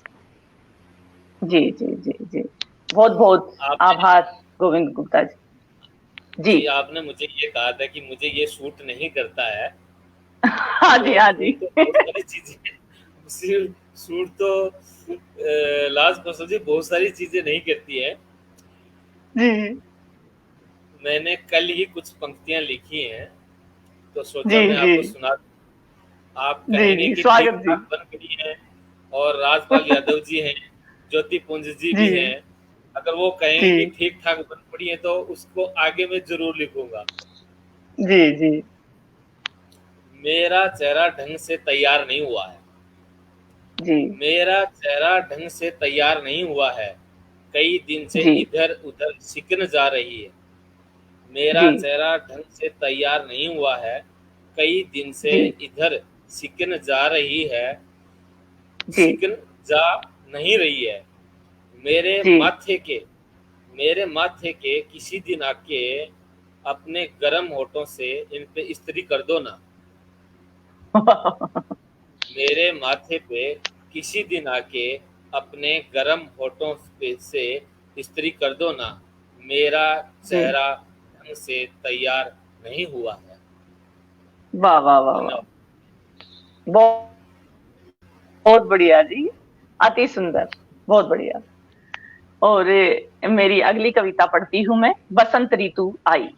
जी जी जी जी, बहुत बहुत आभार गोविंद गुप्ता जी। जी, आपने मुझे ये कहा था कि मुझे ये सूट नहीं करता है। हाँ जी, हाँ जी। तो बहुत सारी चीजें सूट तो लास्ट पर्सन जी बहुत सारी चीजें नहीं करती है। जी, मैंने कल ही कुछ पंक्तियां लिखी हैं, तो सोचा मैं आपको सुना। आप कहेंगे कि ठीक ठाक बन पड़ी है, और राजपाल यादव जी हैं, ज्योति पुंज जी भी हैं। अगर वो कहेंगे कि ठीक ठाक बन पड़ी है, तो उसको आगे मैं जरूर लिखूंगा। जी जी। मेरा चेहरा ढंग से तैयार नहीं हुआ है, जी, मेरा चेहरा ढंग से तैयार नहीं हुआ है, कई दिन से इधर उधर सिकन जा रही है। मेरा चेहरा ढंग से तैयार नहीं हुआ है, कई दिन से इधर सिकन जा रही है, सिकन जा नहीं रही है। मेरे माथे के किसी दिन आके अपने गर्म होठों से इन पे इस्त्री कर दो ना। मेरे माथे पे किसी दिन आके अपने गर्म होठों पे से इस्त्री कर दो ना। मेरा चेहरा ढंग से तैयार नहीं हुआ है। वाह वाह वाह, बहुत बढ़िया जी, अति सुंदर, बहुत बढ़िया। और मेरी अगली कविता पढ़ती हूँ मैं। बसंत ऋतु आई,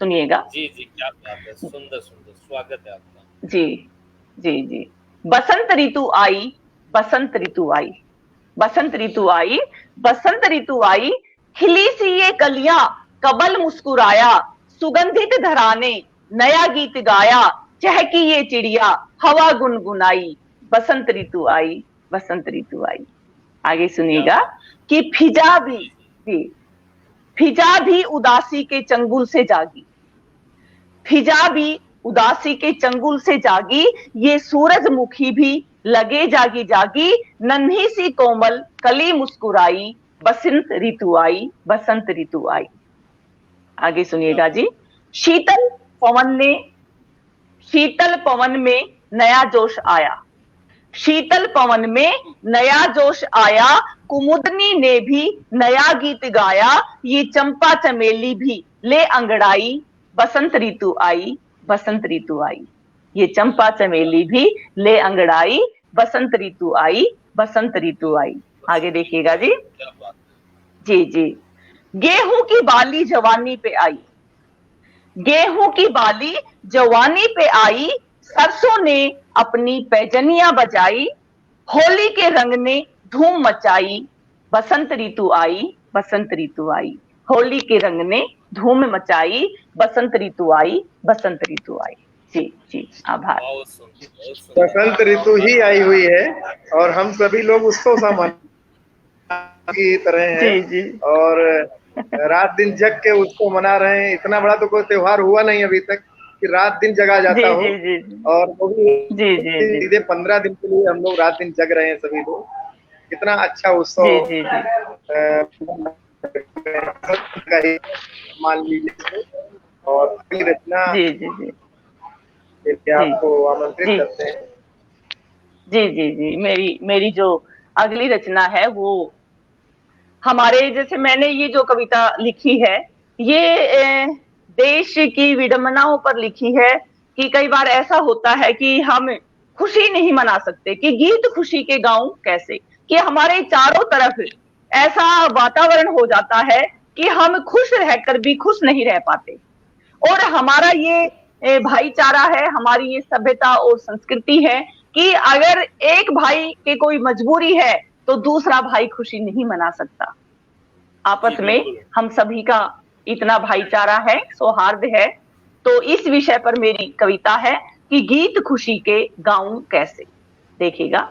सुनिएगा। जी जी, क्या बात है, सुंदर सुंदर, स्वागत है आपका। जी जी जी। बसंत ऋतु आई, बसंत ऋतु आई, बसंत ऋतु आई, बसंत ऋतु आई। खिली सी ये कलियां, कबल मुस्कुराया, सुगंधित धराने नया गीत गाया। चहकी ये चिड़िया, हवा गुनगुनाई, बसंत ऋतु आई, बसंत ऋतु आई। आगे सुनिएगा कि फिजा भी उदासी के चंगुल से जागी, फिजा भी उदासी के चंगुल से जागी। ये सूरजमुखी भी लगे जागी जागी, नन्ही सी कोमल कली मुस्कुराई, बसंत ऋतु आई, बसंत ऋतु आई। आगे सुनिएगा जी। शीतल पवन में नया जोश आया, शीतल पवन में नया जोश आया। कुमुदनी ने भी नया गीत गाया, ये चंपा चमेली भी ले अंगड़ाई, बसंत ऋतु आई, बसंत ऋतु आई। ये चंपा चमेली भी ले अंगड़ाई, बसंत ऋतु आई, बसंत ऋतु आई। आगे देखिएगा जी। जी जी। गेहूं की बाली जवानी पे आई, गेहूं की बाली जवानी पे आई। सरसों ने अपनी पैजनियां बजाई, होली के रंग ने धूम मचाई, बसंत ऋतु आई, बसंत ऋतु आई। होली के रंग ने धूम मचाई, बसंत ऋतु आई, बसंत ऋतु आई। जी जी, आभार। बसंत ऋतु ही आई हुई है, और हम सभी लोग उसको की तरह हैं। जी जी। और रात दिन जग के उसको मना रहे हैं। इतना बड़ा तो कोई त्योहार हुआ नहीं अभी तक कि रात दिन जगा जाता हो। और वो भी सीधे 15 दिन के लिए हम लोग रात दिन जग रहे हैं सभी लोग। कितना अच्छा उत्सव का ही मान लीजिए। और अगली रचना जी जी जी के लिए आपको आमंत्रित करते हैं। जी जी जी मेरी जो अगली रचना है वो हमारे, जैसे मैंने ये जो कविता लिखी है ये देश की विडंबनाओं पर लिखी है कि कई बार ऐसा होता है कि हम खुशी नहीं मना सकते, कि गीत खुशी के गाऊं कैसे, कि हमारे चारों तरफ ऐसा वातावरण हो जाता है कि हम खुश रहकर भी खुश नहीं रह पाते। और हमारा ये भाईचारा है, हमारी ये सभ्यता और संस्कृति है कि अगर एक भाई के कोई मजबूरी है तो दूसरा भाई खुशी नहीं मना सकता। आपस में हम सभी का इतना भाईचारा है, सौहार्द है। तो इस विषय पर मेरी कविता है कि गीत खुशी के गाऊं कैसे। देखिएगा,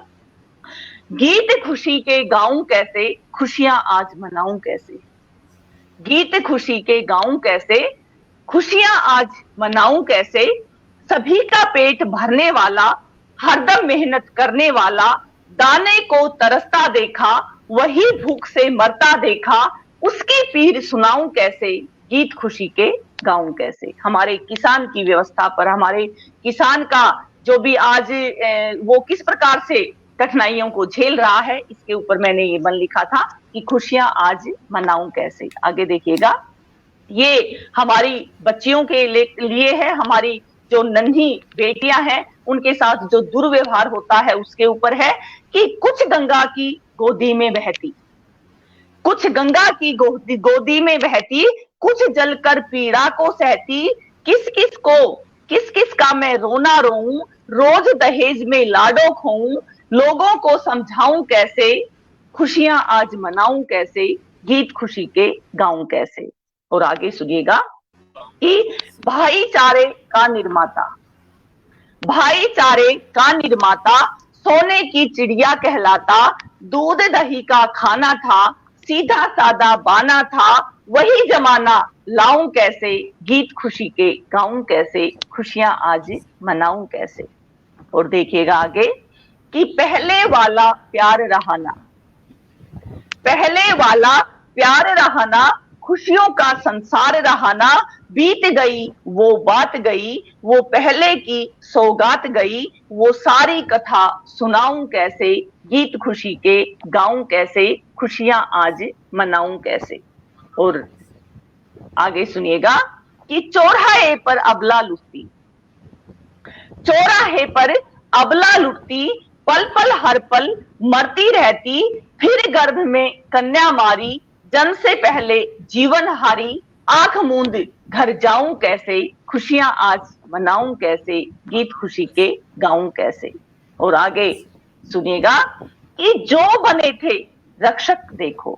गीत खुशी के गाऊं कैसे, खुशियां आज मनाऊं कैसे। गीत खुशी के गाऊं कैसे, खुशियां आज मनाऊं कैसे। सभी का पेट भरने वाला, हरदम मेहनत करने वाला, दाने को तरसता देखा, वही भूख से मरता देखा, उसकी पीर सुनाऊं कैसे। गीत खुशी के गाऊं कैसे। हमारे किसान की व्यवस्था पर, हमारे किसान का जो भी आज वो किस प्रकार से कठिनाइयों को झेल रहा है, इसके ऊपर मैंने ये बन लिखा था कि खुशियां आज मनाऊं कैसे। आगे देखिएगा, ये हमारी बच्चियों के लिए है, हमारी जो नन्ही बेटियां हैं उनके साथ जो दुर्व्यवहार होता है उसके ऊपर है कि कुछ गंगा की गोदी में बहती, कुछ गंगा की गोदी में बहती, कुछ जलकर पीड़ा को सहती, किस किस का मैं रोना रोऊं, रोज दहेज में लाडो खोऊं, लोगों को समझाऊं कैसे, खुशियां आज मनाऊं कैसे। गीत खुशी के गाऊं कैसे। और आगे सुनिएगा कि भाईचारे का निर्माता, भाईचारे का निर्माता, सोने की चिड़िया कहलाता, दूध दही का खाना था, सीधा सादा बाना था, वही जमाना लाऊं कैसे। गीत खुशी के गाऊं कैसे, खुशियां आज मनाऊं कैसे। और देखिएगा आगे कि पहले वाला प्यार रहाना, पहले वाला प्यार रहाना, खुशियों का संसार रहाना, बीत गई वो बात गई, वो पहले की सौगात गई, वो सारी कथा सुनाऊं कैसे। गीत खुशी के गाऊं कैसे, खुशियां आज मनाऊं कैसे। और आगे सुनिएगा कि चौराहे पर अबला लुटती, चौराहे पर अबला लुटती, पल पल हर पल मरती रहती, फिर गर्भ में कन्या मारी, जन्म से पहले जीवन हारी, आंख मूंद घर जाऊं कैसे, खुशियां आज मनाऊं कैसे। गीत खुशी के गाऊं कैसे। और आगे सुनिएगा कि जो बने थे रक्षक देखो,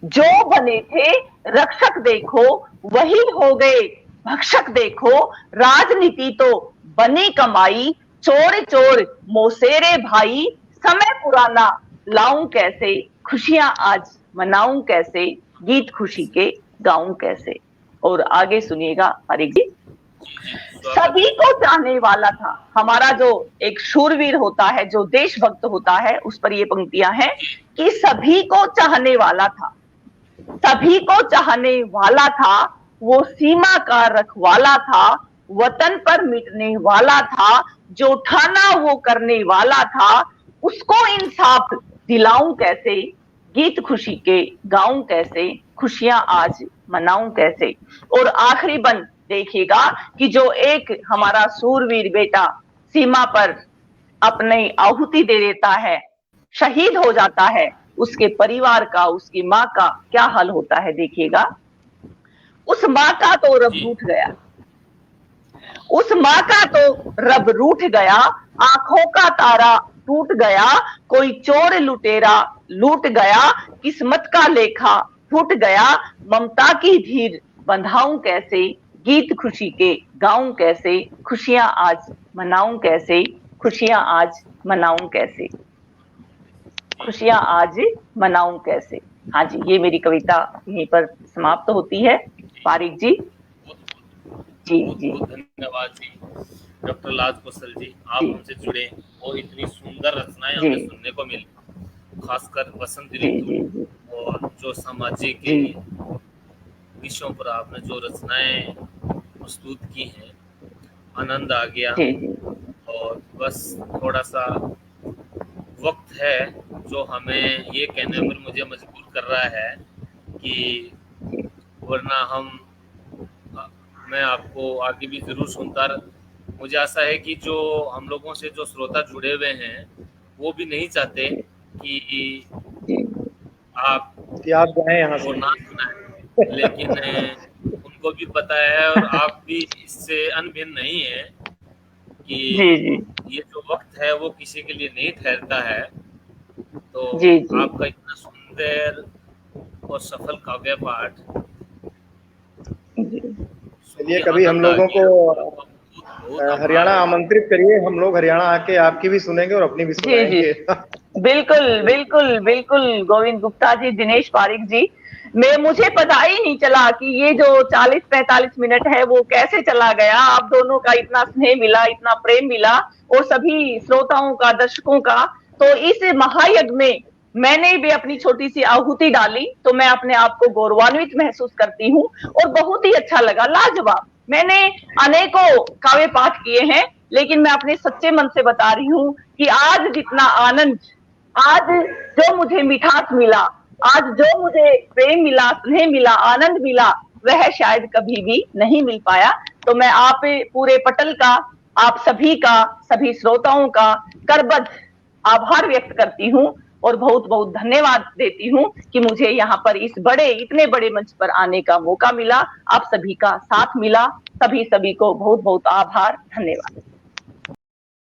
जो बने थे रक्षक देखो, वही हो गए भक्षक देखो, राजनीति तो बनी कमाई, चोर चोर मोसेरे भाई, समय पुराना लाऊं कैसे, खुशियां आज मनाऊं कैसे। गीत खुशी के गाऊं कैसे। और आगे सुनिएगा हरिक जी, सभी को चाहने वाला था, हमारा जो एक शूरवीर होता है, जो देशभक्त होता है, उस पर ये पंक्तियां हैं कि सभी को चाहने वाला था, सभी को चाहने वाला था, वो सीमा का रखवाला था, वतन पर मिटने वाला था, जो ठाना वो करने वाला था, उसको इंसाफ दिलाऊं कैसे। गीत खुशी के गाऊं कैसे, खुशियां आज मनाऊं कैसे। और आखिरी बंद देखिएगा कि जो एक हमारा सूरवीर बेटा सीमा पर अपनी आहुति दे देता है, शहीद हो जाता है, उसके परिवार का, उसकी माँ का क्या हाल होता है। देखिएगा, उस माँ का तो रब रूठ गया, उस माँ का तो रब रूठ गया, आंखों का तारा टूट गया, कोई चोर लुटेरा लूट गया, किस्मत का लेखा फूट गया, ममता की धीर बंधाऊं कैसे। गीत खुशी के गाऊं कैसे, खुशियां आज मनाऊं कैसे, खुशियां आज मनाऊं कैसे, खुशियां आज मनाऊं कैसे। हाँ जी, ये मेरी कविता यहीं पर समाप्त होती है। पारिक जी, जी जी, धन्यवाद जी डॉक्टर लाज कौशल जी, आप हमसे जुड़े और इतनी सुंदर रचनाएं हमें सुनने को मिली, खासकर बसंत ऋतु और जो सामाजिक जी विषयों पर आपने जो रचनाएं प्रस्तुत की हैं, आनंद आ गया। जी जी और बस थोड़ा सा वक्त है जो हमें ये कहने जी पर मुझे मजबूर कर रहा है कि जी वरना मैं आपको आगे भी जरूर सुनता मुझे आशा है कि जो हम लोगों से जो श्रोता जुड़े हुए हैं वो भी नहीं चाहते जी कि जी आप कि आप जाएं यहाँ वो से। ना सुनाएं, लेकिन उनको भी पता है और आप भी इससे अनभिन्न नहीं है कि जी जी ये जो वक्त है वो किसी के लिए नहीं ठहरता है। तो जी जी आपका इतना सुंदर और सफल काव्य पाठ जी सुन चलिए के कभी हम आनंद आ लोगों गया। को बहुत बहुत हरियाणा आभार। आमंत्रित करिए, हम लोग हरियाणा आके आपकी भी सुनेंगे और अपनी भी जी जी सुनाएंगे। बिल्कुल बिल्कुल बिल्कुल गोविंद गुप्ता जी, दिनेश पारिक जी, मुझे पता ही नहीं चला कि ये जो 40-45 मिनट है वो कैसे चला गया। आप दोनों का इतना स्नेह मिला, इतना प्रेम मिला, और सभी श्रोताओं का, दर्शकों का। तो इस महायज्ञ में मैंने भी अपनी छोटी सी आहुति डाली, तो मैं अपने आप को गौरवान्वित महसूस करती हूँ, और बहुत ही अच्छा लगा, लाजवाब। मैंने अनेकों काव्य पाठ किए हैं, लेकिन मैं अपने सच्चे मन से बता रही हूँ कि आज जितना आनंद, आज जो मुझे मिठास मिला, आज जो मुझे प्रेम मिला, स्नेह मिला, आनंद मिला, वह शायद कभी भी नहीं मिल पाया। तो मैं आप पूरे पटल का, आप सभी का, सभी श्रोताओं का करबद्ध आभार व्यक्त करती हूँ, और बहुत बहुत धन्यवाद देती हूँ कि मुझे यहाँ पर इस इतने बड़े मंच पर आने का मौका मिला, आप सभी का साथ मिला। सभी को बहुत बहुत आभार, धन्यवाद।